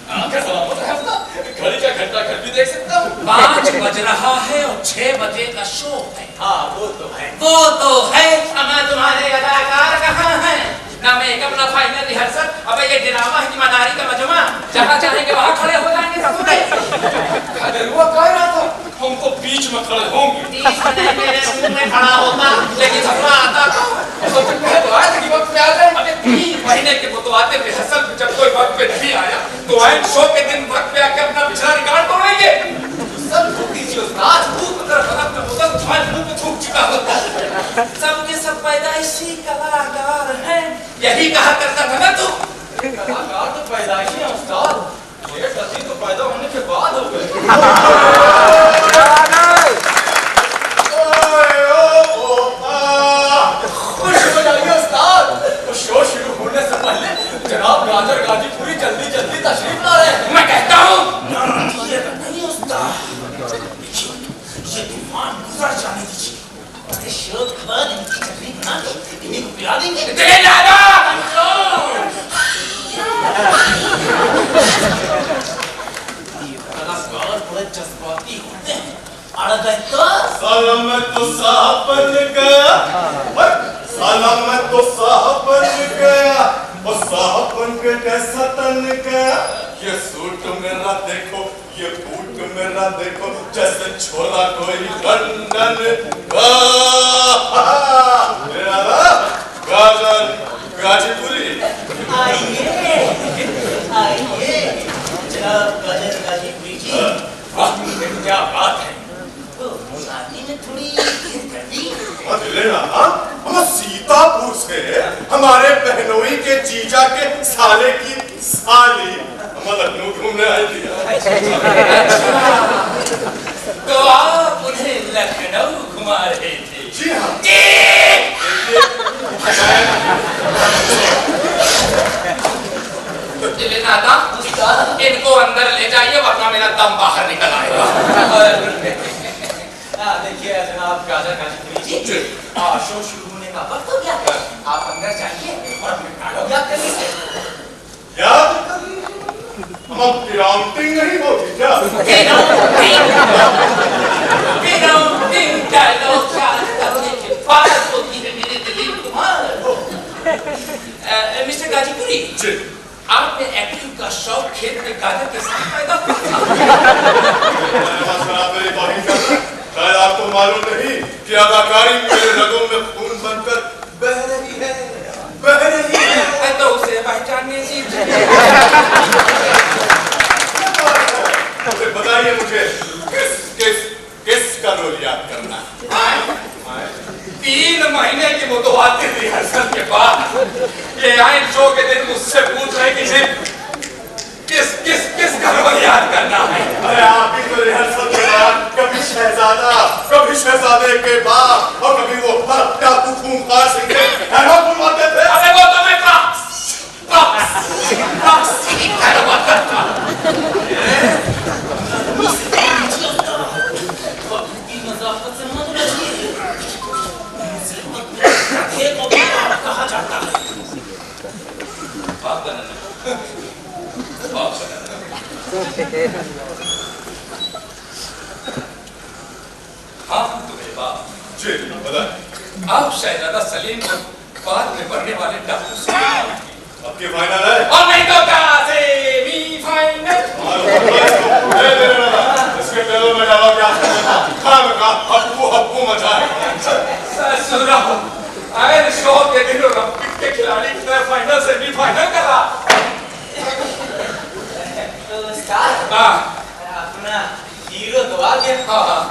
क्या सलामत है अपना? घड़ी का घंटा घर भी देख सकता हूँ। 5 बज रहा है और 6 बजे का शो है। हाँ वो तो है। वो तो है। अब तुम्हारे अदाकार कहाँ हैं? ना मेकअप ना फाइनल रिहर्सल। अबे ये ड्रामा है कि मनारी का मजमा, जहाँ चाहेंगे वहाँ खड़े हो जाएंगे सब। अगर वो कह रहा था हमको बीच में खड़े होंगे। बीच में नहीं, मेरे मुंह में खड़ा होता, लेकिन झगड़ा आता था। तो कह रहा था कि वक्त पे आ जाए। अबे 3 महीने के मुतवाते रिहर्सल पे जब कोई वक्त पे नहीं आया तो आइन शो के दिन वक्त पे आके अपना पिछला रिकॉर्ड तोड़ेंगे। सब थूक दीजिए उस्ताद। भूख मतलब खराब में होता तुम्हारे मुंह में थूक चुका होता। सबके सब पैदाइशी कलाकार हैं, यही कहा करता था ना तू। कलाकार तो पैदाइशी है उस्ताद। ये गलती तो पैदा होने के बाद हो गई। खुश हो जाइए उस्ताद। शो शुरू होने से पहले जनाब गाजर गाजीपुरी जल्दी जल्दी तशरीफ ला रहे हैं। मैं कहता हूँ ये नहीं उस्ताद, ये तूफान गुजर जाने दीजिए। अरे शो के बाद इनकी चटनी बना लो, इन्हीं को पिला देंगे। तेरे दादा कलाकार बड़े जज्बाती होते हैं। अड़ गए तो साला मैं तो साहब बन गया, साला मैं तो साहब बन गया, और साहब बन के कैसा तन गया। ये सूट मेरा देखो, ये बूट मेरा देखो, जैसे छोरा कोई लंदन का। मेरा ना गाजर गाजीपुरी। आइए आइए जनाब गाजर गाजीपुरी जी। वाह क्या बात है। शादी में थोड़ी देर कर दी। लेना हम सीतापुर से हमारे बहनोई के जीजा के साले की साली हम लखनऊ घूमने आई थी। तो आप उन्हें लखनऊ घुमा रहे थे? जी हाँ। नाता इनको अंदर ले जाइए वरना मेरा दम बाहर निकल आएगा। देखिए जनाब गाजर गाजीपुरी जी, शो शुरू होने का वक्त हो गया है। आप अंदर जाइए और अपने डायलॉग याद कर लीजिए। याद हम पिराउंटिंग नहीं होती क्या? मिस्टर गाजीपुरी, आपने एक्टिंग का शौक खेत में गाजर के साथ पैदा हुआ था। शायद आपको मालूम नहीं कि अदाकारी मेरे रगों में खून बनकर बह रही है, बह रही है। तो उसे पहचानने दीजिए। बताइए मुझे किस किस किसका रोल याद करना है? 3 महीने की मुतवातिर रिहर्सल के बाद ये आइन शो के दिन मुझसे पूछ रहे कि किस किस किस का रोल याद करना है। अरे आप ही तो रिहर्सल के बाद कभी शहजादा, कभी शहजादे के बाप और कभी वो टापू खूंखार सिंह डायलॉग बुलवाते थे। अरे वो तो मैं कहा जाता है बाप बनाना, बाप बनाना। हाँ तुम्हें बाप जी बताए। आप शहजादा सलीम को बाद में बढ़ने वाले डाकू से आपके फाइनल है? और नहीं तो कहा सेमीफाइनल। इसके पहले मैं डाला क्या का हप्पू हप्पू मचाए। सुनो आए शो के दिन ओलंपिक के खिलाड़ी की तरह फाइनल सेमीफाइनल करा। तो उस्ताद अपना हीरो तो आ गया। हाँ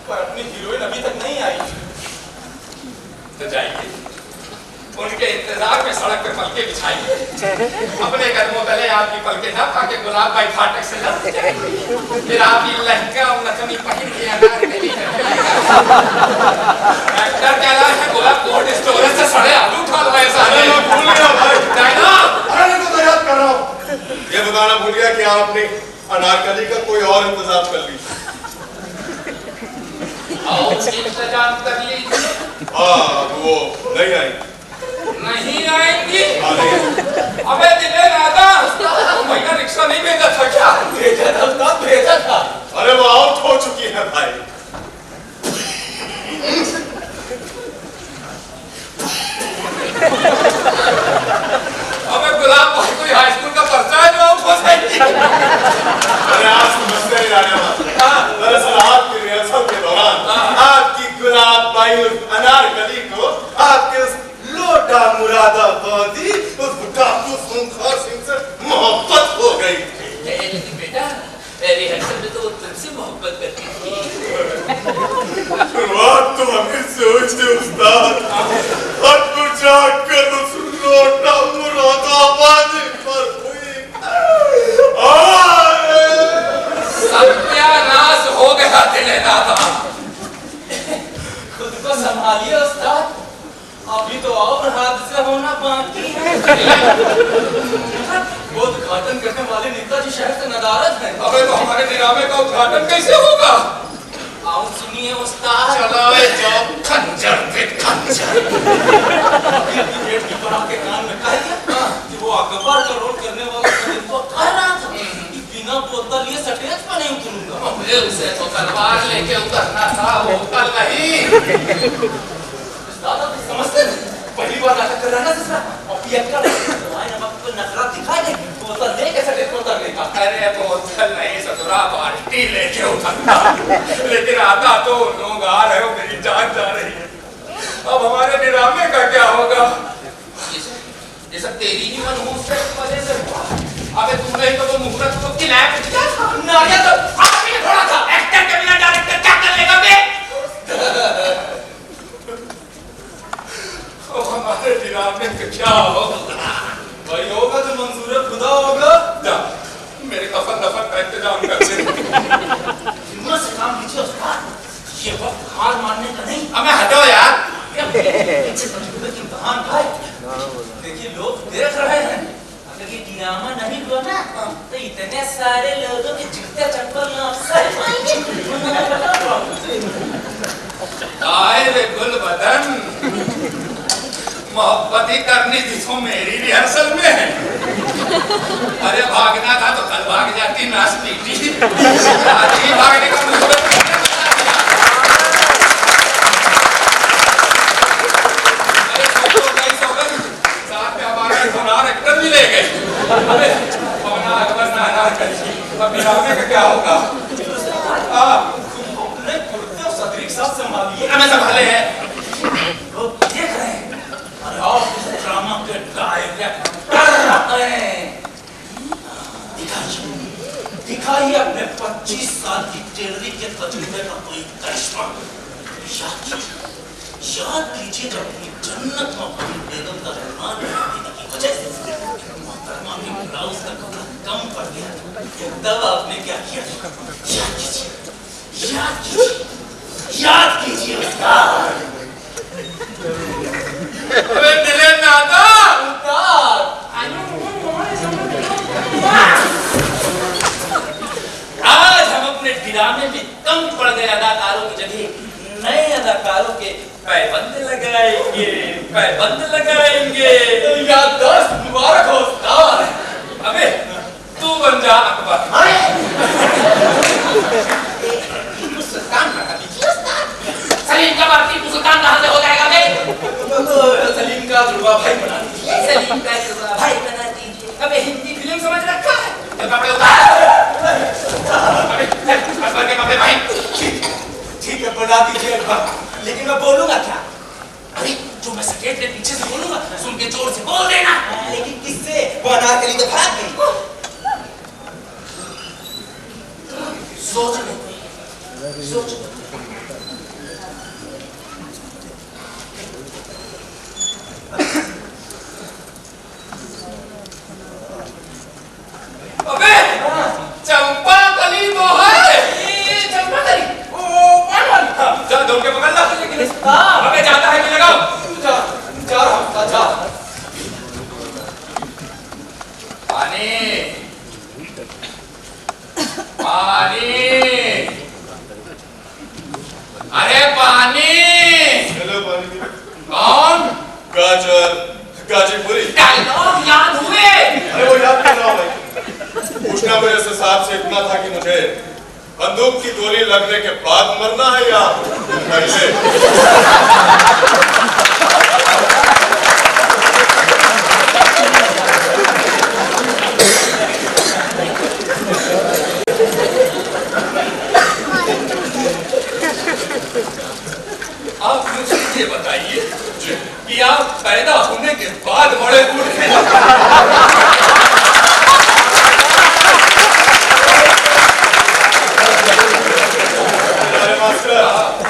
पर अपनी हीरोइन अभी तक नहीं आई। तो जाइए उनके इंतजार में सड़क पे पलके बिछाइए। अपने कदमों तले आपकी पलके ना ताकि गुलाब भाई फाटक से लग जाए। फिर आप ये लहंगा और नथनी पहन के अनारकली एक्टर क्या है गुलाब कोल्ड स्टोरेज से सड़े आलू उठा लो ऐसा अरे मैं भूल गया भाई। डायलॉग। अरे मैं तो याद कर रहा हूँ। ये बताना भूल गया कि आपने अनारकली का कोई और इंतजाम कर लीजिए। और इंतजाम कर लीजिए। हाँ वो नहीं आई। नहीं आएंगी। हाँ नहीं। अबे दिले राधा भैया रिक्शा नहीं भेजा था क्या? भेजा था उस्ताद, भेजा था। अरे वो आउट हो चुकी है भाई। अबे गुलाब भाई कोई हाई स्कूल का पर्चा है जो आउट हो जाएगी? अरे आप समझते ही राजा बाबू। दरअसल आपकी रिहर्सल के दौरान आपकी गुलाब बाई उस अनारकली को आपके उस लोटा मुरादाबादी उस डाकू खूंखार सिंह से मोहब्बत हो गई थी। लेकिन बेटा रिहर्सल में तो वो तुमसे मोहब्बत करती थी। शुरुआत तो हमें सोचते उस्ताद, और कुछ आकर उस लोटा मुरादाबादी पर हुई। सत्यानाश हो गया दिले दादा। खुद को संभालिए उस्ताद, अभी तो और हादसे होना बाकी है। वो उद्घाटन करने वाले नेताजी शहर से नदारद हैं। अबे तो हमारे ड्रामे का उद्घाटन कैसे होगा? आओ सुनिए उस्ताद। चलाए जाओ खंजर पे खंजर। गेट के पर आके कान में कह दिया कि वो अकबर का रोल करने वाला तो कह रहा था कि बिना बोतल लिए स्टेज पर नहीं उतरूंगा। मुझे उसे तो तलवार लेके उतरना था, वो कल नहीं। दादा तो समझते नहीं, पहली बार नाटक कर रहा है ना दूसरा, और पियक्कर तुम्हारे नमक पर नखरा दिखाई दे, बोतल लेके स्टेज पर उतरने का। अरे बोतल नहीं ससुरा, बाल्टी लेके उतरना। लेकिन आता तो लोग आ रहे हो, मेरी जान जा रही है। अब हमारे ड्रामे का क्या होगा? ये सब तेरी ही मनहूस वजह से हुआ। अबे तुमने ही तो वो मुहूर्त को किलाया कुछ क्या था? नारिया तो आपने थोड़ा था एक्टर के बिना डायरेक्टर क्या कर लेगा बे? अब हमारे ड्रामे का क्या होगा? वही होगा जो मंजूर खुदा होगा। जा, मेरे कफन दफन का इंतजाम कर दे। हिम्मत से काम लीजिए उस्ताद, ये वक्त हार मानने का नहीं। हमें हटो यार। इम्तिहान भाई, देखिए लोग देख रहे हैं, अगर ये ड्रामा नहीं हुआ ना तो इतने सारे लोगों के जूते चप्पल आए रे गुल बदन, मोहब्बत ही करनी थी तो मेरी रिहर्सल में है। अरे भागना था तो कल भाग जाती, नाच पीटी। आज ही भागने का मुहूर्त है। साथ में हमारे सोनार एक्टर भी ले गए। अबे पवना अकबर नाना करी, अब ड्रामे का क्या होगा? अपने कुर्ते और सदरी साथ संभालिए। हमें संभाले हैं। लोग देख रहे हैं, अरे और इस ड्रामा के डायरेक्टर कर रहे हैं। दिखाइए अपने 25 साल की टेलरी के तजुर्बे का कोई करिश्मा। याद कीजिए जब अपनी जन्नत में अपनी बेगम का रहमान देने की वजह से मोहतरमा के ब्लाउज का कपड़ा कम पड़ गया, तब आपने क्या किया? याद कीजिए, याद कीजिए, याद कीजिए उस्ताद। अबे दिले दादा, आज हम अपने ड्रामे में कम पड़ गए अदाकारों की जगह नए अदाकारों के पैबंद लगाएंगे, पैबंद लगाएंगे। याददाश्त मुबारक हो उस्ताद। अबे तू बन जा अकबर। सुल्तान बना दीजिए उस्ताद। सलीम का बाकी तू सुल्तान कहाँ से हो जाएगा बे? सलीम का दुर्गा भाई बना दीजिए। सलीम का दुर्गा भाई बना दीजिए। अबे हिंदी फिल्म समझ रखा है? तो कपड़े उतार। अबे अकबर के कपड़े भाई। ठीक है बना दीजिए अकबर, लेकिन मैं बोलूंगा क्या? अरे जो मैं स्टेज के पीछे से बोलूंगा सुन के जोर से बोल देना। लेकिन किससे? वो अनारकली तो भाग गई। सोच ले, सोच ले। अबे चंपा कली तो है। चंपा कली, जा दौड़ के पकड़ ला। लेकिन अबे जाता है कि लगाओ। जा रहा जा। पानी पानी, अरे पानी। चलो पानी। कौन? गाजर, गाजीपुरी। डायलॉग याद हुए? अरे वो याद कर रहा हूँ भाई। बंदूक की गोली लगने के बाद मरना है या पहले? आप मुझे ये बताइए कि आप पैदा होने के बाद बड़े बूढ़े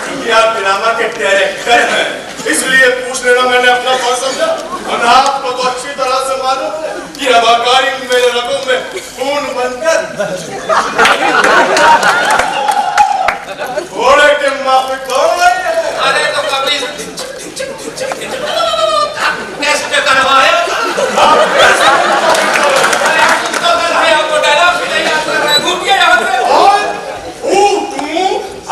क्योंकि आप ड्रामा के डायरेक्टर हैं, इसलिए पूछ लेना मैंने अपना फर्ज समझा। और आपको तो अच्छी तरह से मालूम है कि अदाकारी मेरे रगों में खून बनकर घोड़े के माफिक दौड़ रही है। अरे तो कभी टेस्ट करवाया आपको डायलॉग भी नहीं याद कर रहे, घूम गया यहाँ से।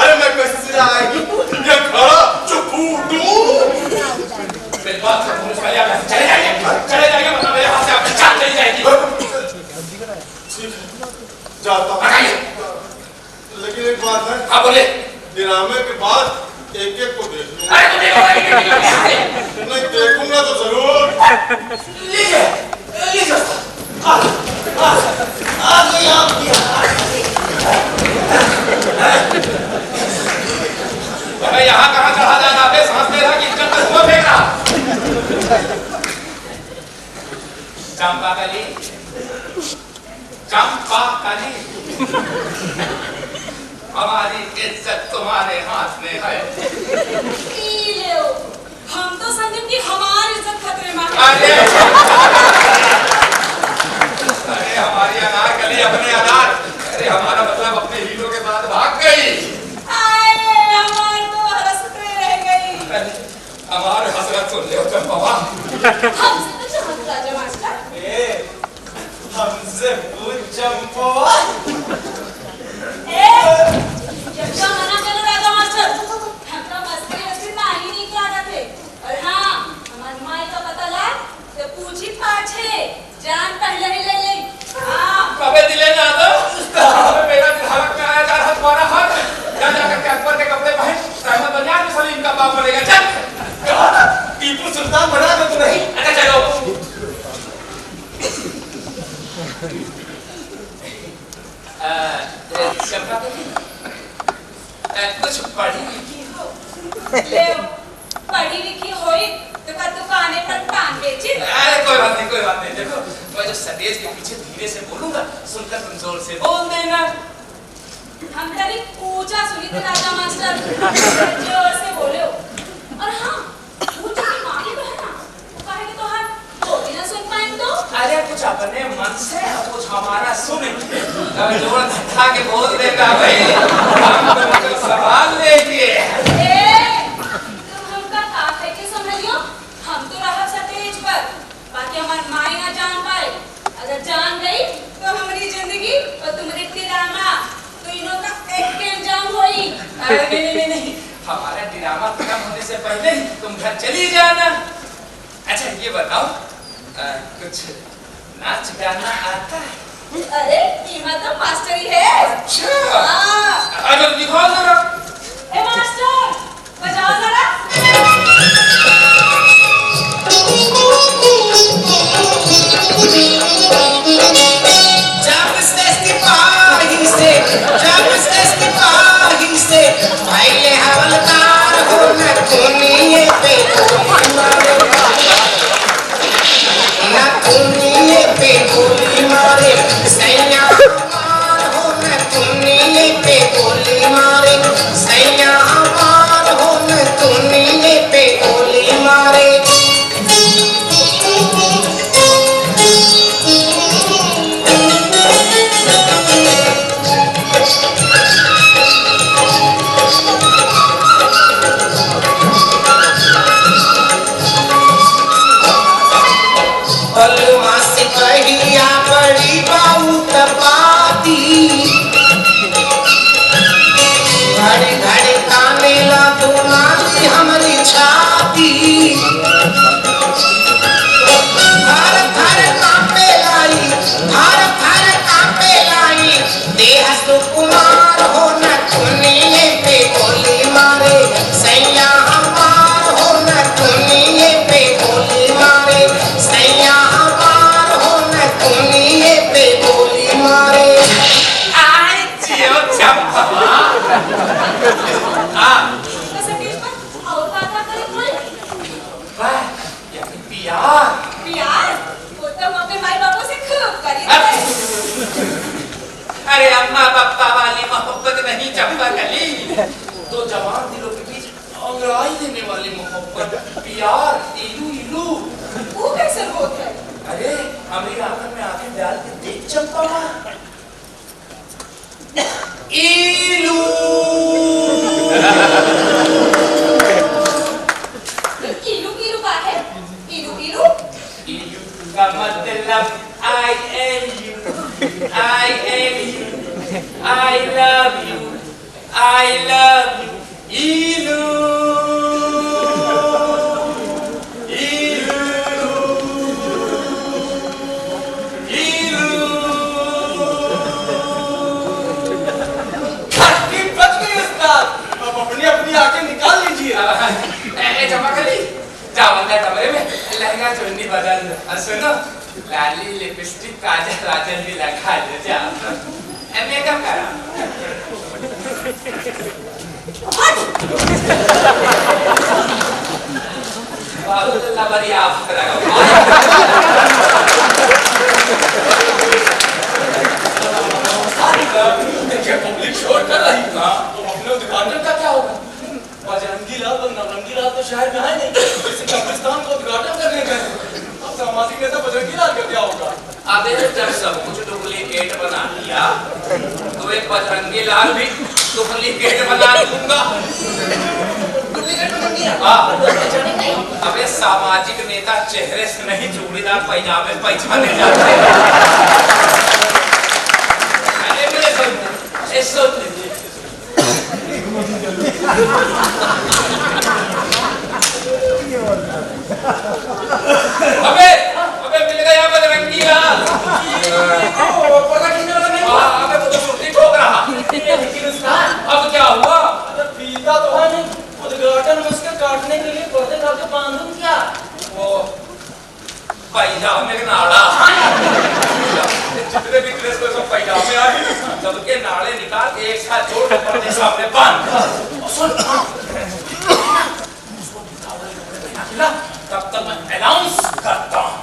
अरे मैं कैसे से आएगी ये खड़ा चुप मेरी बात से पुलिस वाले आप चले जाइए मतलब मेरे हाथ से आपकी जान चली जाएगी। जाता हूँ, लेकिन एक बात है। हाँ बोले। ड्रामे के बाद एक एक को देख लूंगा। अरे तो नहीं देखूंगा तो जरूर। लीजिए लीजिए आ गई आपकी। अबे यहाँ कहाँ चढ़ा जाना बे, सांस ले रहा कि इज्जत का धुआं फेंक रहा। चंपाकली हमारी इज्जत तुम्हारे हाथ में है। हम तो समझें कि हमारी इज्जत खतरे में है। अरे हमारी अनारकली अपने अनार, अरे हमारा मतलब अपने हीरो के साथ भाग गई। हमारी तो हसरत रह गई। हमारे हसरत सुन ले चंपा। हमसे तो चाहत राजा मास्टर। हमसे पूछ चंपा। जब मना करो राजा मास्टर, हम तो मस्ती नहीं किया करते। और हाँ, हमारी माई का पता ला तो पूछी पाछे जान पहले ही ले ले। हाँ कबे दिले ना दो, हमें मेरा दिल हलक में आया जा रहा तुम्हारा हाथ। जा जाकर के अकबर के कपड़े पहन, रहमत बनियान में सलीम का बाप बनेगा। चल टीपू सुल्तान बना दो तो नहीं। अच्छा चलो। कुछ पढ़ी लिखी हो? ले पढ़ी लिखी होई तो का दुकाने पर पान बेची। अरे कोई बात नहीं देखो मैं जो सतेज के पीछे धीरे से बोलूंगा सुनकर तुम जोर से बोल देना। हम तेरी पूजा सुनी थी राजा मास्टर, जोर से बोले हो। और हाँ वो जो की मांगी बहना वो कहे कि तो हम वो भी ना सुन पाएंगे तो। अरे कुछ अपने मन से कुछ हमारा सुने, जोर धक्का के बोल देगा भाई। हम तो सवाल लेके तुम हमका काफे के समझियो, हम तो रहा सतेज पर, बाकी हमारी माई ना जान पाए। अगर जान गई तो हमारी जिंदगी और तुम्हारी ड्रामा तो इनों का एक के अंजाम होई। नहीं हमारा ड्रामा खत्म होने से पहले तुम घर चली जाना। अच्छा ये बताओ कुछ नाच गाना आता है? अरे कीमत तो मास्टर ही है। अच्छा हाँ। अगर दिखाओ जरा। ए मास्टर बजाओ जरा। जब से पहले हवलदार हो न दुनिया पे गोली मारे, न दुनिया पे गोली मारे। सैया हमार हो न दुनिया पे गोली मारे, सैया हमार हो न दुनिया पे गोली मारे। कहिया बड़ी बहुत बाती, घड़ी घड़ी काने ला तुम्हारी हमारी छाती। थर थर कांपे लाई, थर थर कांपे लाई, देह सुकुमार हो न चंपा कली, तो जवान दिलों के बीच अंगड़ाई देने वाली मोहब्बत, प्यार, इलू इलू। वो कैसे होता है? अरे हमारी आंखों में आंखें डाल के देख चंपा, इलू। इलू इलू का है? इलू इलू? इलू का मतलब I am you, I am you, I love you, I love you, इलू, इलू, इलू। हड्डी बच गई उस्ताद, अब अपनी अपनी आंखें निकाल लीजिए। चंपा कली, जाओ अंदर कमरे में लहंगा चुन्नी बदल लो। सुनो, लाली लिपस्टिक काजल राजल भी लगा ले, जाओ मेकअप करा। बाबूल्ला बढ़िया देखिए पब्लिक शोर कर रही है, तो अपने उद्घाटन का क्या होगा? बजरंगी लाल और नवरंगी लाल तो शहर में आए नहीं, इसी कब्रिस्तान को उद्घाटन करने गए। अब सामाजिक नेता बजरंगी लाल का क्या होगा? अबे जब सब कुछ डुप्लीकेट बना लिया तो एक बजरंगी लाल भी डुप्लीकेट बना दूंगा। डुप्लीकेट बना दिया? हाँ। अबे सामाजिक नेता चेहरे से नहीं चूड़ीदार पैजामे पैजामे जाते हैं। अरे मेरे बंधु, सोच लीजिए। अबे मिल गया बजरंगी लाल। पता किसने वाला नहीं हुआ? अबे वो तो सुर्ती ठोक रहा। लेकिन उस्ताद, अब क्या हुआ? अरे पीता तो है नहीं, उद्घाटन में उसके काटने के लिए पर्दे डाल के बांधूं क्या? वो पैजामे के नाड़ा। जितने भी ड्रेस को सब पैजामे आए, सबके नाड़े निकाल के एक साथ जोड़ के पर्दे सामने बांध। सुन, तब तक मैं अनाउंस करता हूँ।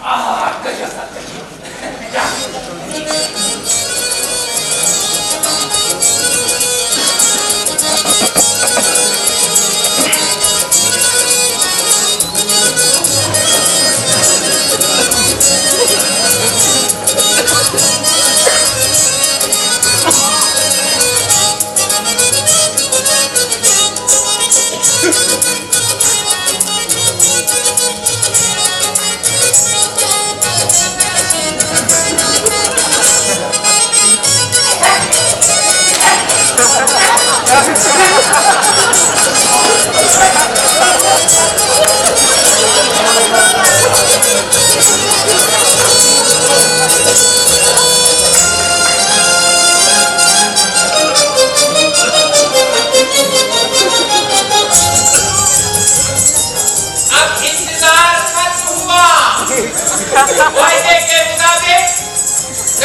वायदे के मुताबिक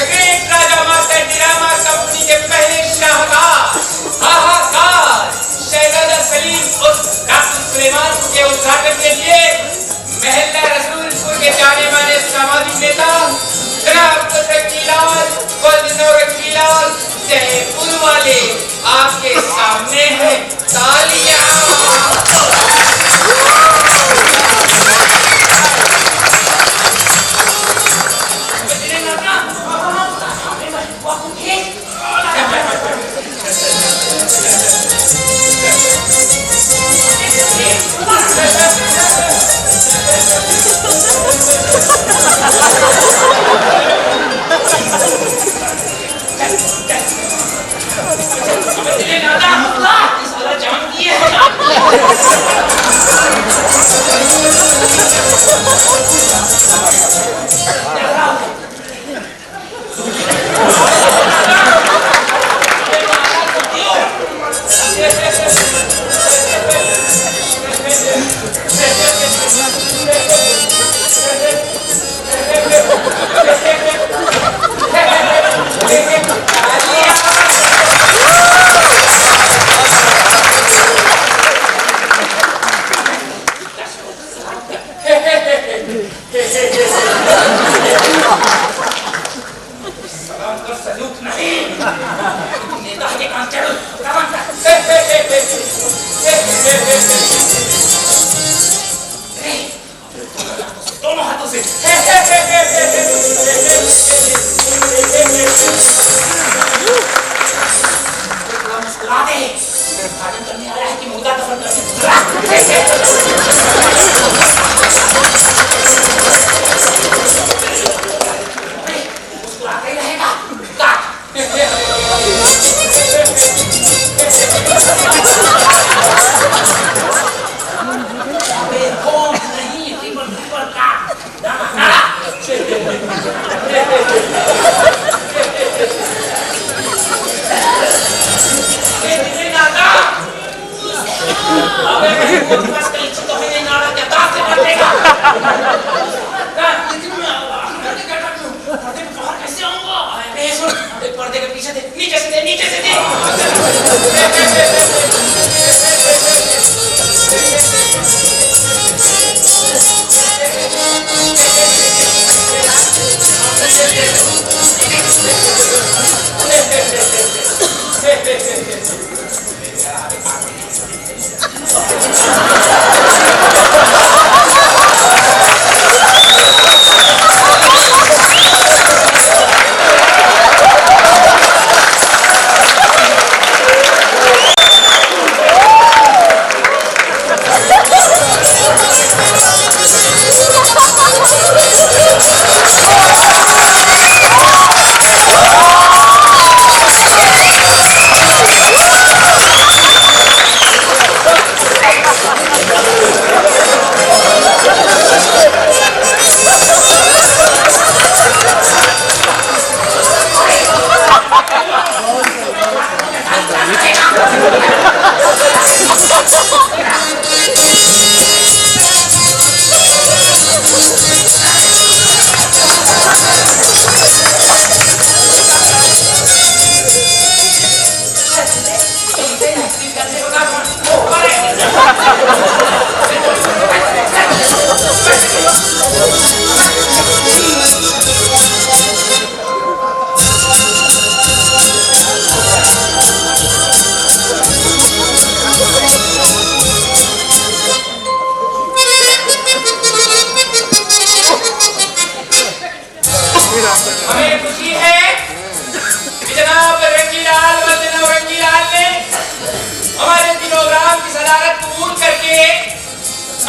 ग्रेट राजा मास्टर ड्रामा कंपनी के पहले शाहकार हाहाकार शहजादा सलीम और डॉक्टर सुलेमान के उद्घाटन के लिए महल्ला रसूलपुर के जाने माने सामाजिक नेता जनाब रखीलाल रखीलाल जयपुर वाले आपके सामने है। तालियां। सलूट नहीं नेता के कान चढ़ो उसे। मुस्कुरा दे, उद्घाटन करने आया है कि मुर्गा दफन करने? मुस्कुराते ही रहेगा। काट। नहीं, रिबन काट। नाना। अबे मेरे पास कहीं तो है नहीं नाना, क्या दांत से काटेगा? लेकिन मैं पर्दे का काटूं, पर्दे के बाहर कैसे आऊंगा? अरे सुन, पर्दे के पीछे दे, नीचे से दे, नीचे से दे। हमें खुशी है कि जनाब रंगीलाल ने हमारे प्रोग्राम की सदारत कबूल करके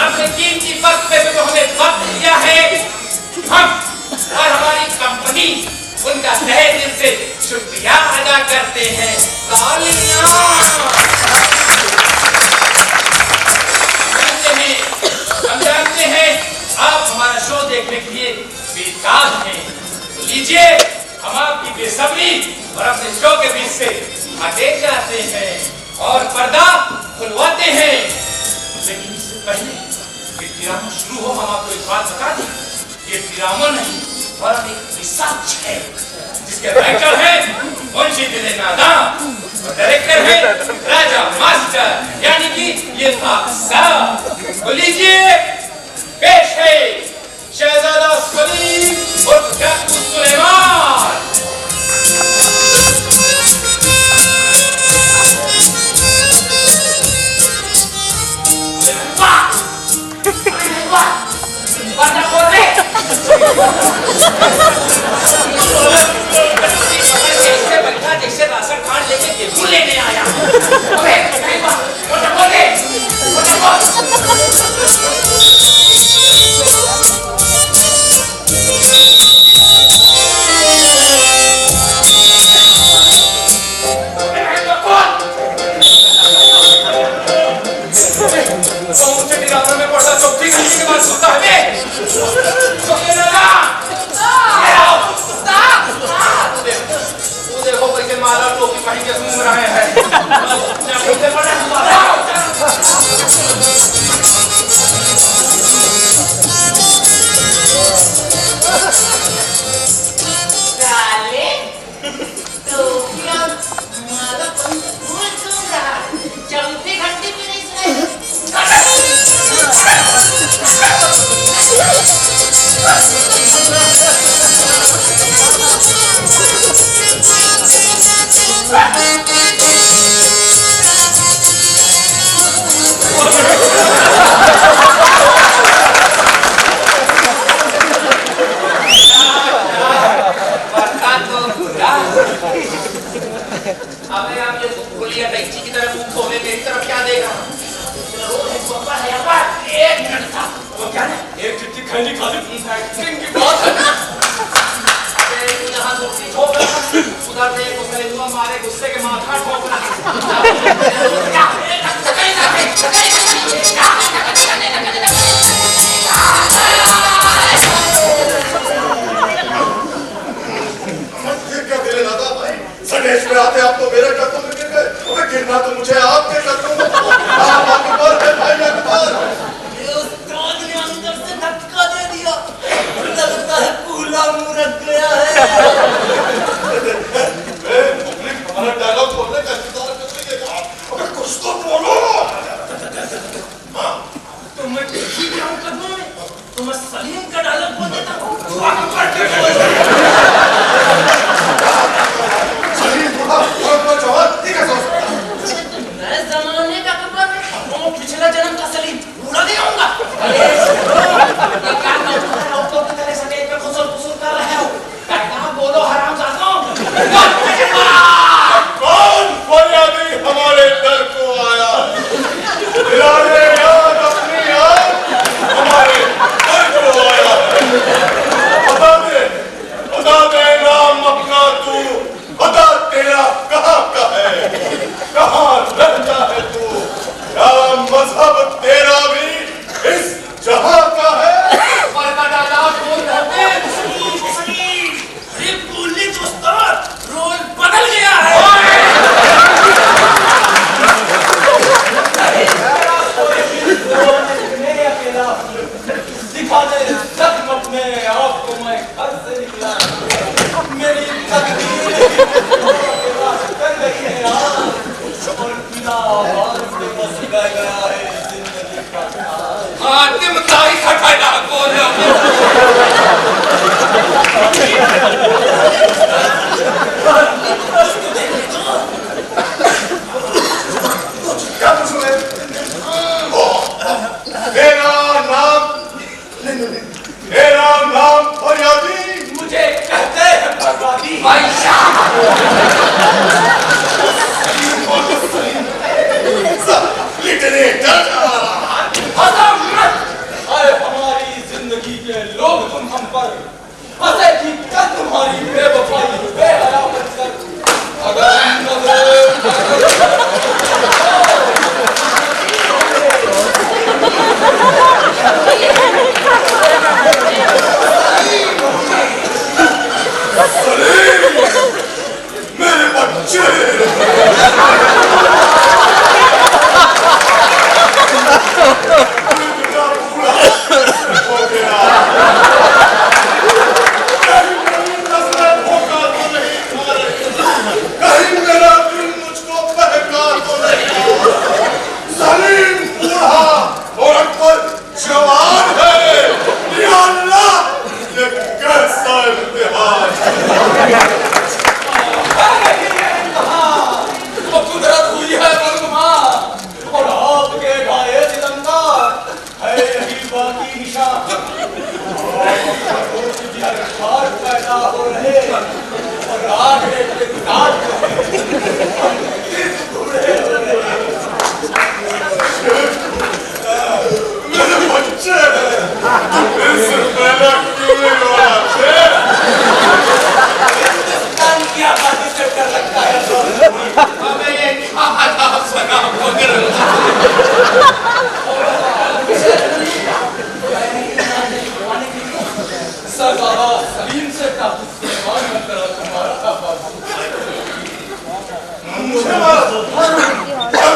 अपने कीमती वक्त में जो हमें वक्त दिया है, हम और हमारी कंपनी उनका तहे दिल से शुक्रिया अदा करते हैं। तालियां। हम जानते हैं आप हमारा शो देखने के लिए बेताब हैं, तो लीजिए हम आपकी बेसब्री और अपने शो के बीच से हटे जाते हैं और पर्दा खुलवाते हैं। लेकिन इससे पहले कि ड्रामा शुरू हो, हम आपको एक बात बता दें, ये ड्रामा नहीं वरन एक रिसर्च है जिसके राइटर हैं मुंशी दिल नादा और डायरेक्टर है राजा मास्टर, यानी कि ये अक्सर। तो लीजिए पेश है शहजादा सलीम और डाकू सुलेमान। जैसे राशन कार्ड लेके गेहूं लेने आया। में पड़ता चौथी घंटे के बाद सोता है। देखो कैसे माला टोपी पहन के घूम रहे हैं। खाली खाली एक्टिंग की बात है। अबे तू यहाँ दोस्ती ठोक रहा है, उधर देख उसने हुआ मारे गुस्से के माथा ठोक रहा है। सनेश में आते आप तो मेरे कदम में गिर गए, अबे गिरना तो मुझे आपके कदमों में। आप अकबर है भाई अकबर। ये उस्ताद ने अंदर से धक्का दे दिया, लगता है कूला मुंह रख गया है। हमारा डायलॉग बोलने का इंतजार कर रही है, अबे कुछ तो बोलो। तो मैं ठीक हूँ कदमों में, तो मैं सलीम का डायलॉग बोल देता हूँ। नए जमाने का अकबर है, वो पिछला जन्म का सलीम पूरा नहीं होगा। अरे ये क्या कर रहे हो? तो कितने स्टेज पे खुसुर कर रहे हो? कहना बोलो हरामजादों। कौन फरियादी हमारे दर को आया? दिलाने याद अपनी याद हमारे दर को आया। बता दे नाम अपना तू, बता तेरा कहाँ का है, कहाँ रहता है तू, क्या मजहब तेरा भी इस जहां का है? पर्दा डाला बोल रहे हैं, सलीम अरे बोलने तो उस्ताद रोल बदल गया है। मेरे अकेला दिखा दे जख्म अपने आप को, मैं घर से निकला मेरी तकदीर कर गई है यार, और बिना आवाज के बस गया है जिंदगी का हाल। तुम ताई खटाया बोल रहे हो। क्या पूछूं मैं? मेरा नाम फरियादी। मुझे कहते हैं बर्बादी। अरे हमारी जिंदगी के लोग तुम हम पर हंसे कि क्या तुम्हारी बेवफाई बेहया बनकर अगर मेरे बच्चे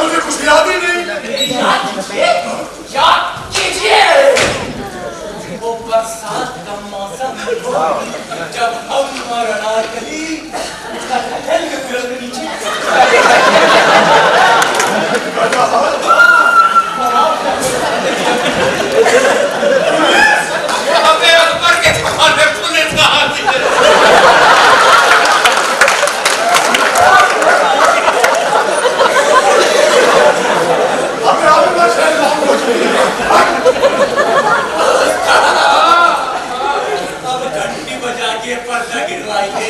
मुझे कुछ याद ही नहीं। याद कीजिए वो बरसात का मौसम जब हम मरना कली नीचे हमें अकबर के जमाने पुलिस कहाँ थी? अब घंटी बजा के पर्दा गिरवाएंगे।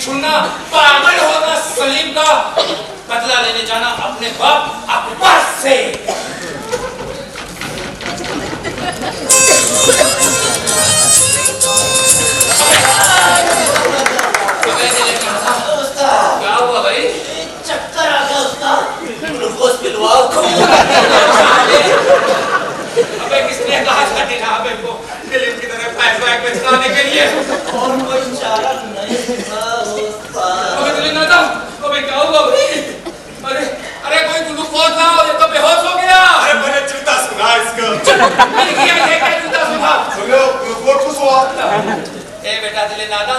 बिछुड़ना, पागल होना सलीम का बदला लेने जाना अपने बाप अकबर से। क्या हुआ भाई? चक्कर आ गया उस्ताद, ग्लूकोज पिलवाओ। अबे किसने कहा था कि यहाँ पे को फिल्म की तरह फ्लैशबैक में चलाने के लिए? और कोई चारा नहीं था उस्ताद। अबे दिल्ली नाता, अबे क्या हुआ भाई? अरे अरे कोई ग्लूकोज लाओ, ये तो बेहोश हो गया। अरे मैंने जूता सुना इसका। मैंने किया ये क्या जूता सुना? सुनो ग्लूकोज को सुना। ए बेटा दिल्ली नाता,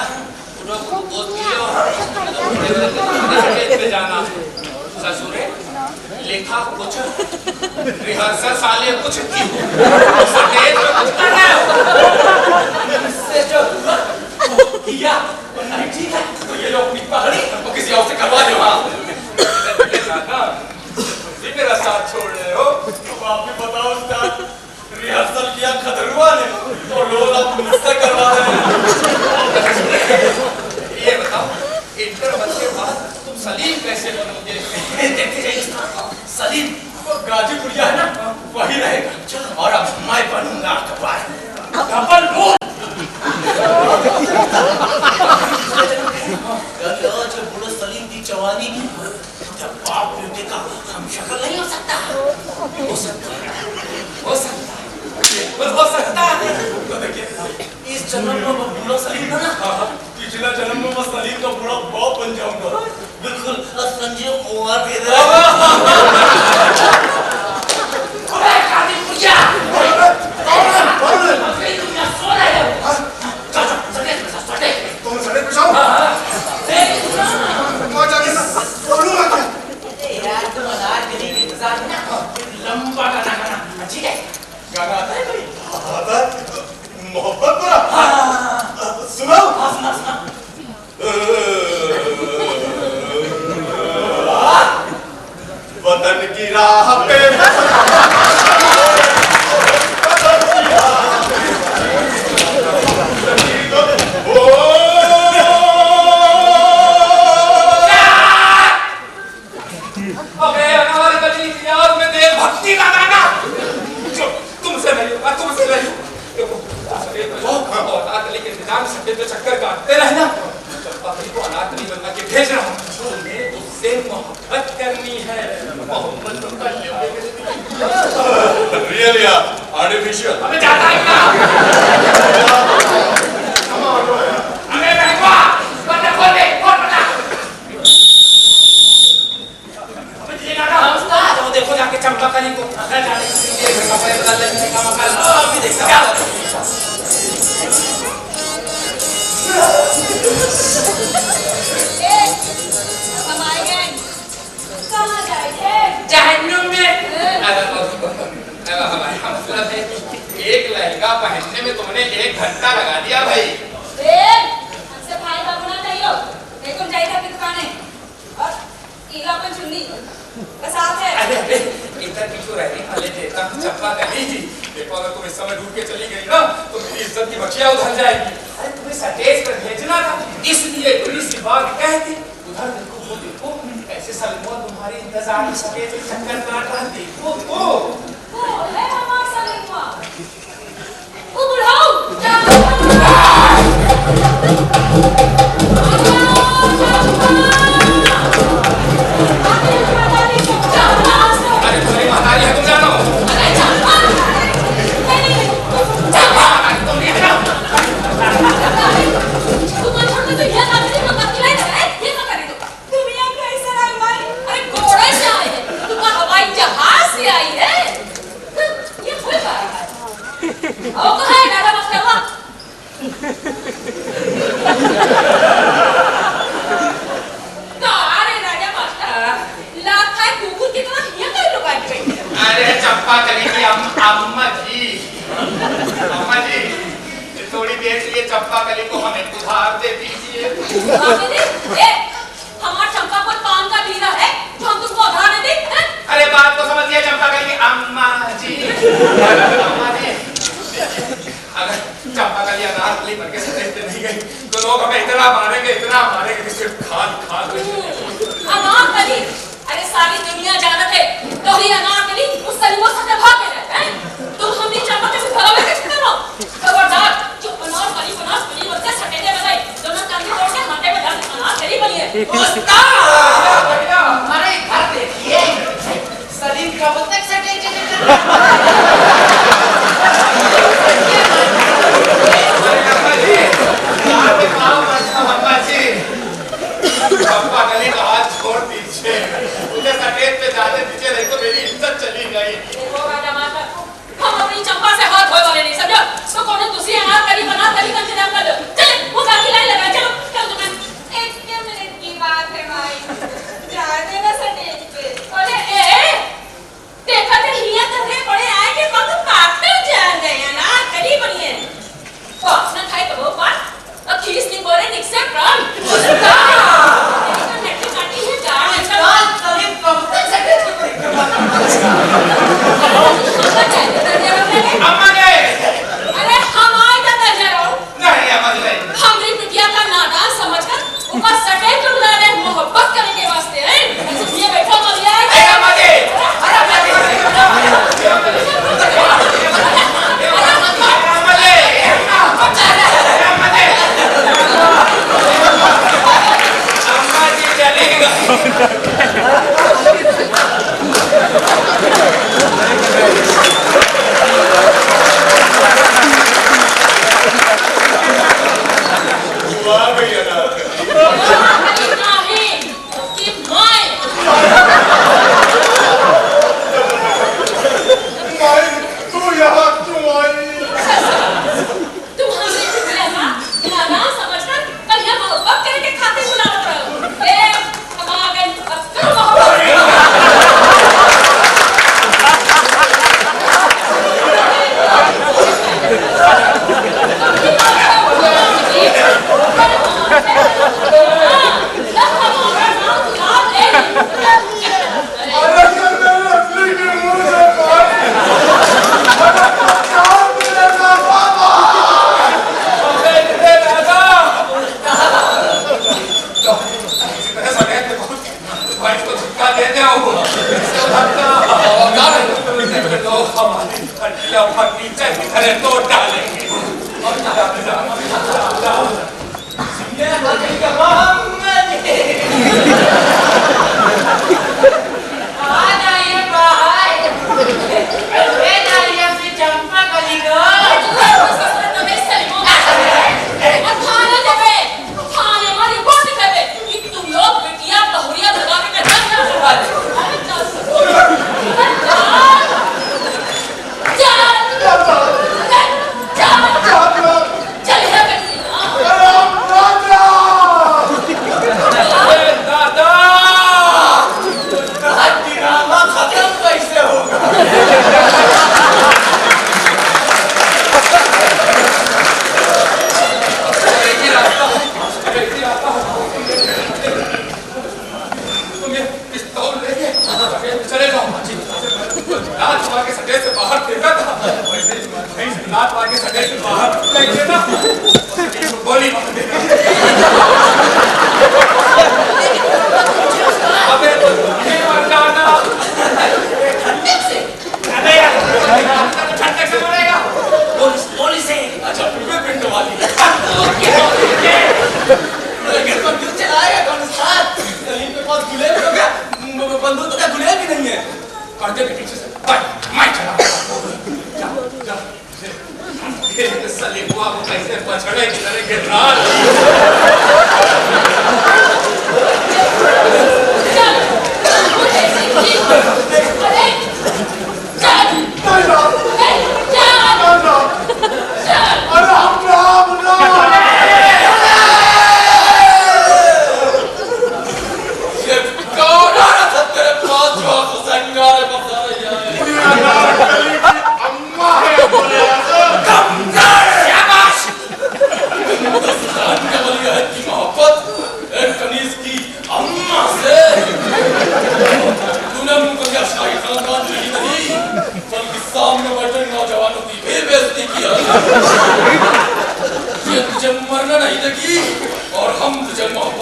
उठो ग्लूकोज पियो, स्टेज पे जाना। ससुरे लिखा कुछ, रिहर्सल साले कुछ की, स्टेज पे कुछ कर रहे हो। इससे जो किया वो नहीं ठीक है, तो ये लोग अपनी पहाड़ी वो किसी और से करवा दो। मेरा साथ छोड़ रहे हो? अब आप भी बताओ उस्ताद, रिहर्सल किया खतरुआ ने और लोग आप मुझसे करवा रहे हैं। ये बताओ, इंटरवल के बाद तुम सलीम कैसे बनोगे? देखते जाइए सलीम, वो गाजीपुरिया है ना, वही रहेगा और अब मैं बनूंगा अकबर। Double role. जो बुढ़ो सलीम की जवानी जब बाप बेटे का हम शक्ल नहीं हो सकता। हो सकता है, हो सकता है, हो सकता है। तो देखिए इस जन्म में वो बुढ़ो सलीम था ना, पिछला जन्म में मैं सलीम का बुरा बाप बन जाऊंगा। बिल्कुल संजीव कुमार के लंबा गाना गाना ठीक है? गाना आता है कोई? आता है मोहब्बत भरा। सुनाओ। सुना सुना। वतन की राह पे भक्ति का गाना जो तुमसे नहीं होगा, तुमसे नहीं लेकिन निजाम सभ्य तो चक्कर काटते रहना। को अनाथली बनवा के भेज रहा हूँ, तुम्हें उससे मोहब्बत करनी है। मोहब्बत तो कर रियल या आर्टिफिशियल? हमें जाता है ना। हमें बैठवा, बंदे खोल दे, खोल बता। हमें तुझे ना ना उस्ताद, वो देखो जाके चंपाकली को अगर जाने के लिए कपड़े बदल लेने का मौका अभी देखता हूँ। हम आए हैं। कहाँ जाएंगे? जहन्नुम में। मतलब है एक लहंगा पहनने में तुमने 1 घंटा लगा दिया भाई। हमसे फायदा होना चाहिए। नहीं तुम जाइए अपनी दुकाने और ईला पर चुन्नी बस आप है। अरे इधर पीछे रहने वाले देता हूँ चप्पा कहीं। देखो अगर तुम इस समय डूब के चली गई ना तो मेरी इज्जत की बखिया उधर जाएगी। अरे तुम्हें स्टेज पर भेजना था, इसलिए थोड़ी सी बात कहती। उधर देखो, वो देखो ऐसे सलमा तुम्हारे इंतजार में स्टेज पे चक्कर काट रहा। देखो वो है हमारा सलीमा। वो बुढ़ाऊ अरे तुम्हारी महारानी है, तुम जानो। अरे चंपा कली की अम्मा जी, अम्मा जी थोड़ी देर के लिए चंपा कली को हमें उधार दे दीजिए। हमारा चंपा कोई काम का हीरा है जो हम तुमको उधार दे दें? अरे बात को समझिए चंपा कली की अम्मा जी। अम्मा जी अगर चंपा कली अनाथ बनके स्टेज पे नहीं गई तो लोग हमें इतना मारेंगे कि सिर्फ खान अनारकली, अरे सारी दुनिया जानत है तो ही अनारकली उस सलीमों से भाग के रहता है। तुम हमनी चंपा के घरों में कैसे करो? खबरदार, जो अनारकली बच्चे सटेने बनाए दोनों कंधे तोड़ के माथे पे डाल अनारकली बनी है। उस्ताद हमारे घर देखिए सलीम कब तक सटेंगे? अम्मा गली का हाथ छोड़ दीजिए, मुझे सटेज पे जाने दीजिए, नहीं तो मेरी इज्जत चली गई। देखो राजा माता, हम अपनी चंपा से हाथ धोए वाले नहीं समझो। तो कौन दूसरी अनारकली का इंतजाम कर लो। चले वो गाड़ी लाइन लगा, चलो चल तुम्हें। एक मिनट की बात है भाई, जा देना सटेज पे। अरे देखा तो हिया धरे पड़े आए के वक्त काटने जान गए अनारकली बनी है। पास न खाए तो वो पास अखीस नहीं बोले निकसे प्राण उसका नेट काटी है जान अच्छा सलीम कब तक सटेंगे? अम्मा ने अरे हम आए तो नजर आओ नहीं, अम्मा जी नहीं। हमरी बिटिया का नादान समझकर ऊपर सटे तो बुला रहे मोहब्बत करने के वास्ते हैं। ये बैठो मलिया है अम्मा जी, अम्मा है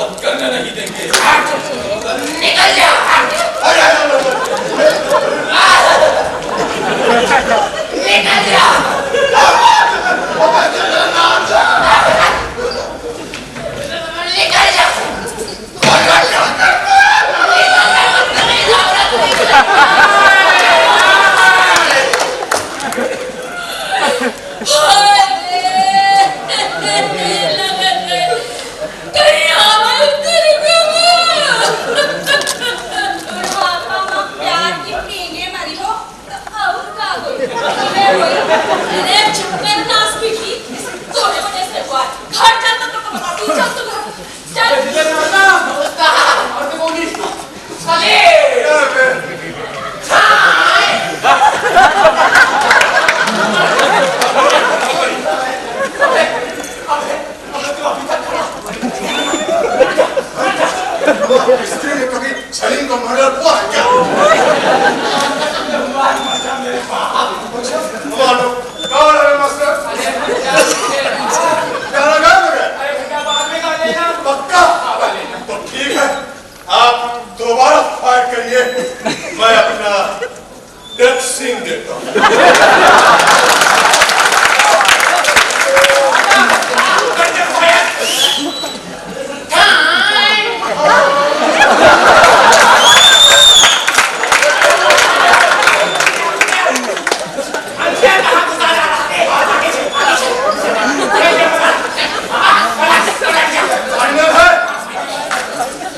बहुत करने नहीं देंगे। निकल जा निकल जा निकल जा कभी सलीम का मर्डर हुआ है क्या? कौन है मास्टर? क्या लगा मुझे? पक्का? तो ठीक है, आप दोबारा फायर करिए, मैं अपना डेथ सीन देता हूँ।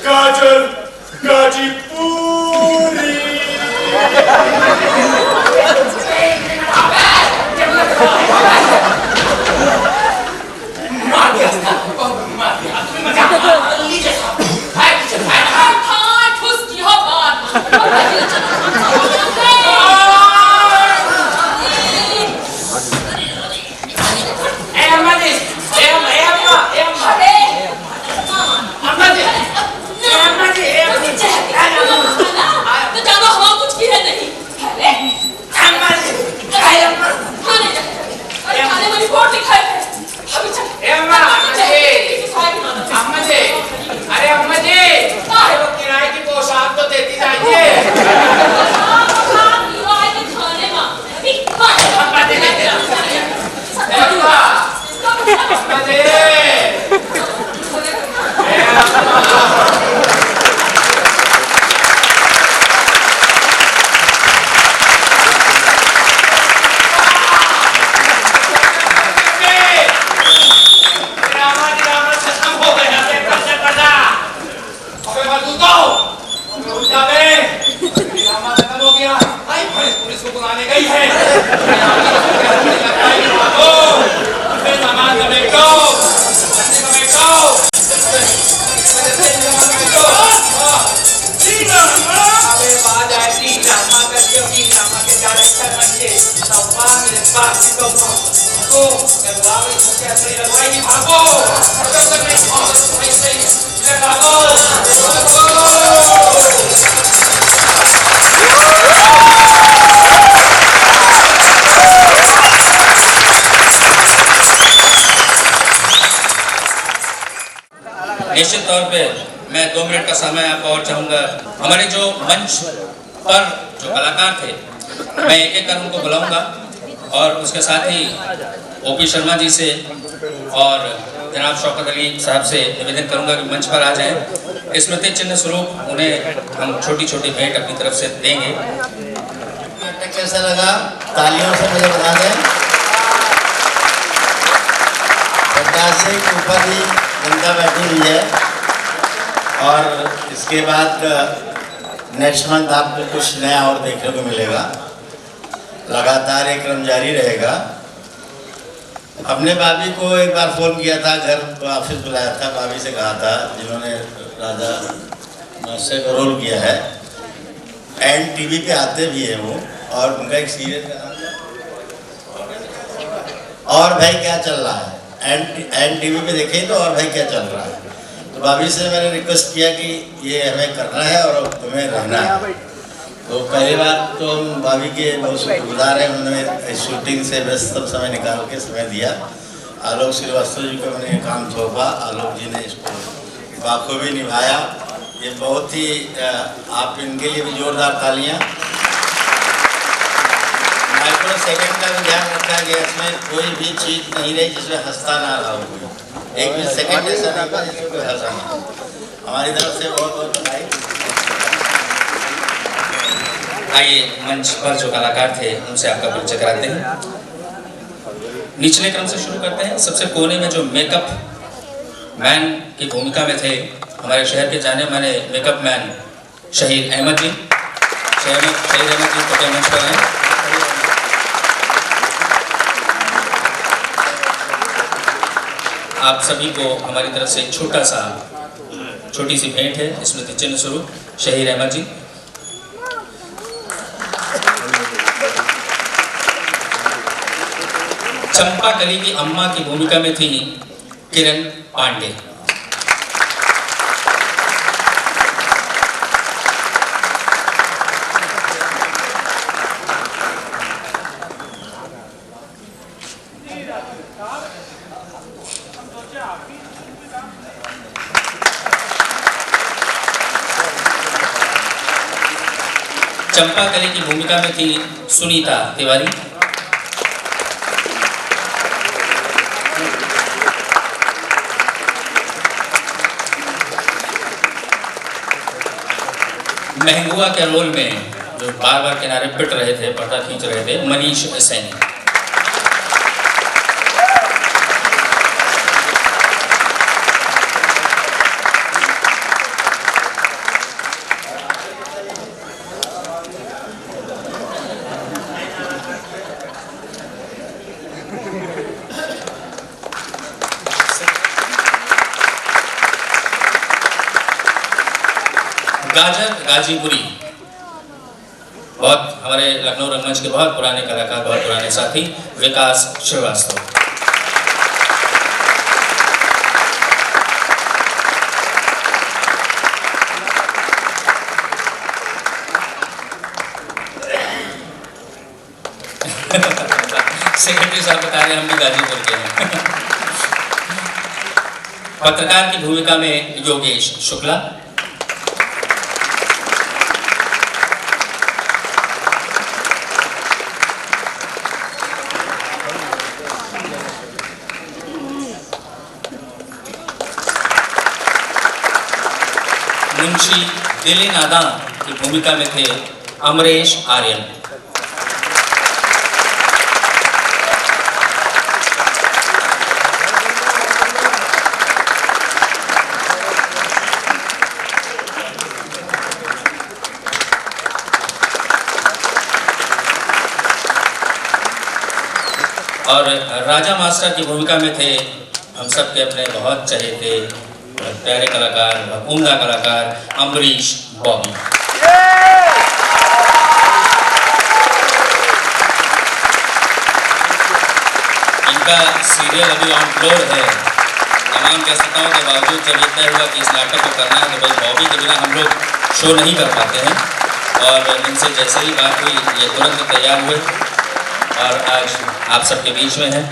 गाजर गाजी पूरी निश्चित तौर पे मैं 2 मिनट का समय आपको और चाहूँगा। हमारे जो मंच पर जो कलाकार थे, मैं एक एक कर उनको बुलाऊंगा और उसके साथ ही ओपी शर्मा जी से और जनाब शौकत अली साहब से निवेदन करूंगा कि मंच पर आ जाएं। स्मृति चिन्ह स्वरूप उन्हें हम छोटी छोटी भेंट अपनी तरफ से देंगे। कैसा लगा? तालियों से मुझे बता दें। 50 के ऊपर ही जनता बैठी हुई है और इसके बाद नेक्स्ट मंथ आपको कुछ नया और देखने को मिलेगा। लगातार ये क्रम जारी रहेगा। हमने भाभी को एक बार फ़ोन किया था, घर ऑफिस बुलाया था, भाभी से कहा था जिन्होंने राजा मास्टर का रोल किया है, एंड टीवी पे आते भी हैं वो, और उनका एक सीरियल का नाम और भाई क्या चल रहा है, एंड टीवी पे देखें तो और भाई क्या चल रहा है। तो भाभी से मैंने रिक्वेस्ट किया कि ये हमें करना है और तुम्हें रहना है। तो पहली बार तो हम भाभी के बहुत शुक्रगुजार हैं, उन्होंने शूटिंग से व्यस्त सब समय निकाल के समय दिया। आलोक श्रीवास्तव जी को मैंने काम सौंपा, आलोक जी ने इसको बाखूबी निभाया। ये बहुत ही आप इनके लिए भी जोरदार तालियां। माइक्रो सेकंड का भी ध्यान रखा गया, इसमें कोई भी चीज़ नहीं रही जिसमें हंसता ना रहा हो कोई, एक भी सेकंड ऐसा नहीं हुआ जिसमें कोई हंसा ना। हमारी तरफ से बहुत बहुत बधाई। आइए मंच पर जो कलाकार थे उनसे आपका परिचय कराते हैं। निचले क्रम से शुरू करते हैं। सबसे कोने में जो मेकअप मैन की भूमिका में थे हमारे शहर के जाने माने मेकअप मैन शहीद अहमद जी। शहीद अहमद जी को मंच पर हैं। आप सभी को हमारी तरफ से एक छोटी सी भेंट है, स्मृति चिन्ह स्वरूप। शहीद अहमद जी। चंपाकली की अम्मा की भूमिका में थी किरण पांडे। चंपाकली की भूमिका में थी सुनीता तिवारी। महंगुआ के रोल में जो बार बार किनारे पिट रहे थे, पर्दा खींच रहे थे, मनीष सैनी। गाजर गाजीपुरी, बहुत हमारे लखनऊ रंगमंच के बहुत पुराने कलाकार, बहुत पुराने साथी विकास श्रीवास्तव। सेक्रेटरी साहब बता रहे हैं हम भी गाजीपुर के हैं। पत्रकार की भूमिका में योगेश शुक्ला। मुंशी दिले नादा की भूमिका में थे अमरेश आर्यन। और राजा मास्टर की भूमिका में थे हम सब के अपने बहुत चहेते प्यारे कलाकार, उम्दा कलाकार अम्बरीश बॉबी। इनका सीरियल अभी ऑन फ्लोर है। तमाम व्यस्तताओं के बावजूद जब ये तय हुआ कि इस नाटक को करना है तो भाई बॉबी के बिना हम लोग शो नहीं कर पाते हैं। और इनसे जैसे ही बात हुई ये तुरंत तैयार हुए और आज आप सबके बीच में है।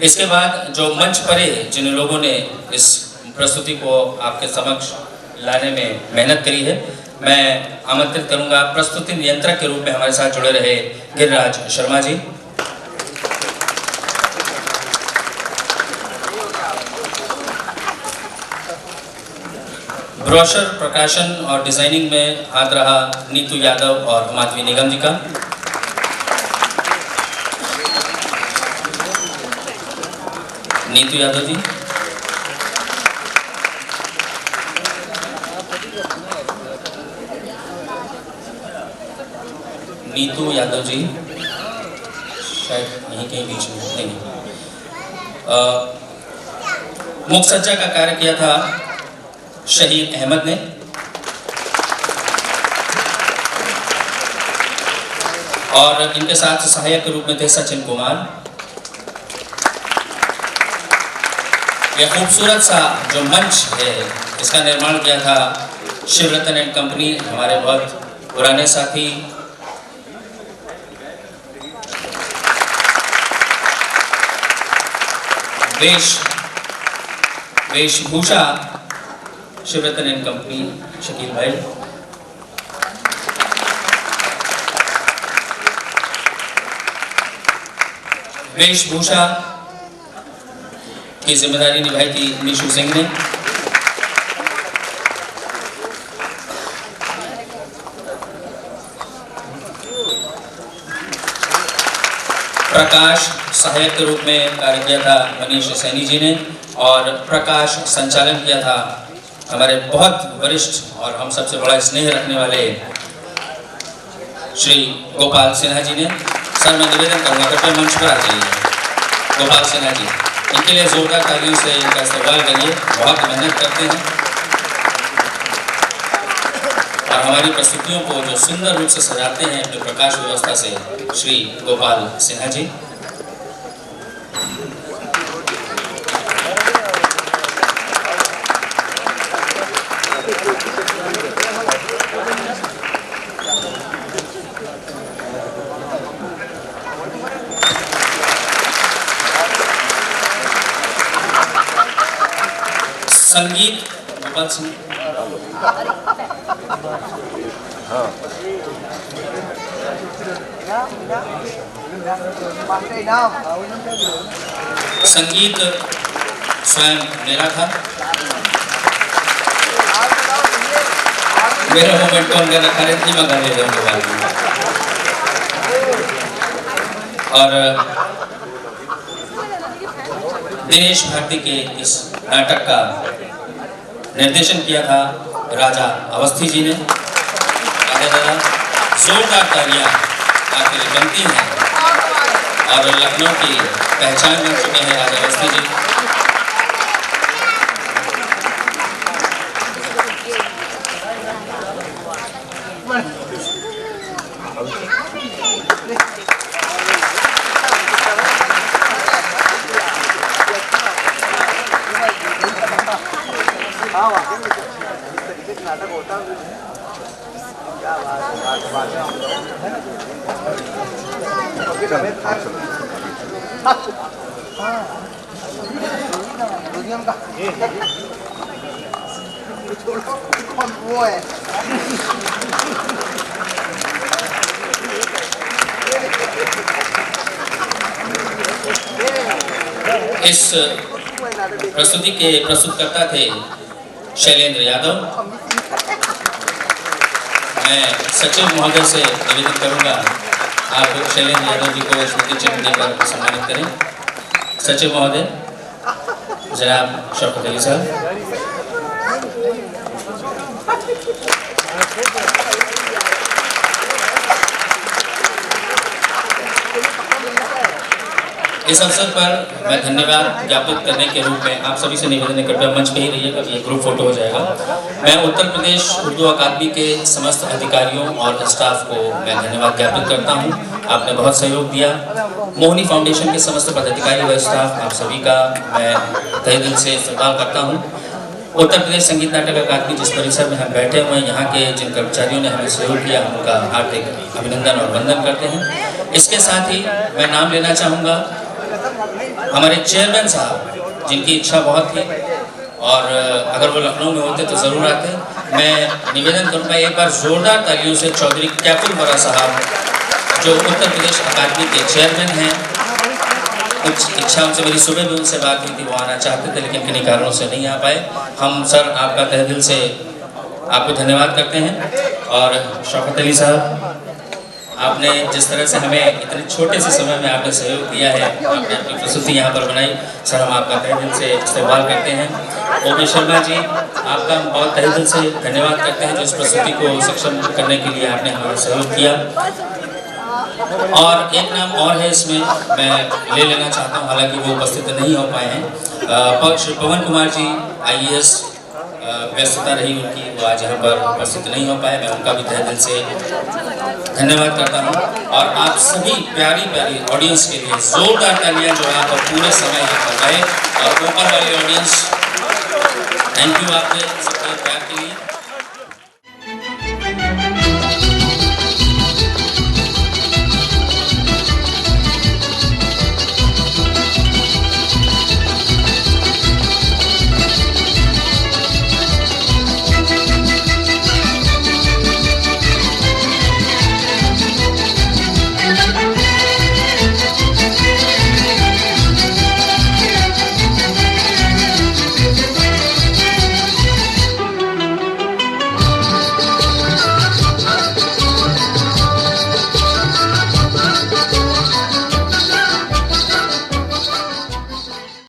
इसके बाद जो मंच परे जिन लोगों ने इस प्रस्तुति को आपके समक्ष लाने में मेहनत करी है, मैं आमंत्रित करूंगा प्रस्तुति नियंत्रक के रूप में हमारे साथ जुड़े रहे गिरिराज शर्मा जी। ब्रोशर प्रकाशन और डिजाइनिंग में हाथ रहा नीतू यादव और माधवी निगम जी का। नीतू यादव जी, नीतू यादव जी शायद यहीं कहीं बीच में नहीं। मुख्य सज्जा का कार्य किया था शहीद अहमद ने। और इनके साथ सहायक के रूप में थे सचिन कुमार। यह खूबसूरत सा जो मंच है इसका निर्माण किया था शिवरतन एंड कंपनी, हमारे बहुत पुराने साथी। वेशभूषा शिवरतन एंड कंपनी, शकील भाई। वेशभूषा की जिम्मेदारी निभाई थी निशु सिंह ने। प्रकाश सहायक के रूप में कार्य किया था मनीष सैनी जी ने। और प्रकाश संचालन किया था हमारे बहुत वरिष्ठ और हम सबसे बड़ा स्नेह रखने वाले श्री गोपाल सिन्हा जी ने। सर मैं निवेदन करूँगा कृपया मंच पर आ जाइए गोपाल सिन्हा जी, इनके लिए जोरदार तालियों से इनका इस्तेमाल करिए, बहुत मेहनत करते हैं और हमारी प्रस्तुतियों को जो सुंदर रूप से सजाते हैं अपने प्रकाश व्यवस्था से, श्री गोपाल सिन्हा जी। संगीत गोपाल सिंह। संगीत स्वयं मेरा था। मेरा मोमेंट कौन कर रखा है मैं गा ले रहा हूँ। और दिनेश भारती के इस नाटक का निर्देशन किया था राजा अवस्थी जी ने। राजा दादा जोरदार तालियां आपके लिए बनती हैं और लखनऊ की पहचान बन चुके हैं राजा अवस्थी जी। नाटक होता है क्या बात वो है। इस प्रस्तुति के प्रस्तुतकर्ता थे शैलेंद्र यादव। मैं सचिव महोदय से निवेदन करूंगा आप शैलेंद्र यादव जी को स्मृति चिन्ह देकर सम्मानित करें। सचिव महोदय जनाब शौकत अली साहब। इस अवसर पर मैं धन्यवाद ज्ञापित करने के रूप में आप सभी से निवेदन है कृपया मंच पे ही रहिएगा, ये ग्रुप फोटो हो जाएगा। मैं उत्तर प्रदेश उर्दू अकादमी के समस्त अधिकारियों और स्टाफ को मैं धन्यवाद ज्ञापित करता हूं। आपने बहुत सहयोग दिया। मोहिनी फाउंडेशन के समस्त पदाधिकारी व स्टाफ आप सभी का मैं तहे दिल से इस्तेमाल करता हूँ। उत्तर प्रदेश संगीत नाटक अकादमी जिस परिसर में हम बैठे हुए हैं, यहाँ के जिन कर्मचारियों ने हमें सहयोग किया उनका हार्दिक अभिनंदन और वंदन करते हैं। इसके साथ ही मैं नाम लेना चाहूँगा हमारे चेयरमैन साहब जिनकी इच्छा बहुत थी और अगर वो लखनऊ में होते तो ज़रूर आते। मैं निवेदन करूँगा एक बार ज़ोरदार तालियों से चौधरी कैफुल वरा साहब जो उत्तर प्रदेश अकादमी के चेयरमैन हैं। कुछ इच्छा उनसे मेरी सुबह भी उनसे बात हुई थी, वो आना चाहते थे लेकिन किन्हीं कारणों से नहीं आ पाए। हम सर आपका तहे दिल से आपको धन्यवाद करते हैं। और शौकत अली साहब आपने जिस तरह से हमें इतने छोटे से समय में आपने सहयोग दिया है, आपने अपनी प्रस्तुति यहाँ पर बनाई, सर हम आपका तहे दिल से इस्तेमाल करते हैं। ओपी शर्मा जी, आपका हम बहुत तहे दिल से धन्यवाद करते हैं जो इस प्रस्तुति को सक्षम करने के लिए आपने हमारा सहयोग किया। और एक नाम और है इसमें मैं ले लेना चाहता हूँ, हालांकि वो उपस्थित नहीं हो पाए हैं। पवन कुमार जी IAS, व्यस्तता रही उनकी, वो आज यहाँ पर उपस्थित नहीं हो पाए, मैं उनका भी तहे दिल से धन्यवाद करता हूँ। और आप सभी प्यारी प्यारी ऑडियंस के लिए जोरदार तालियां जो आप पूरे समय यहाँ पर रहे, और ऊपर वाली ऑडियंस, थैंक यू आपके सबके प्यार के लिए।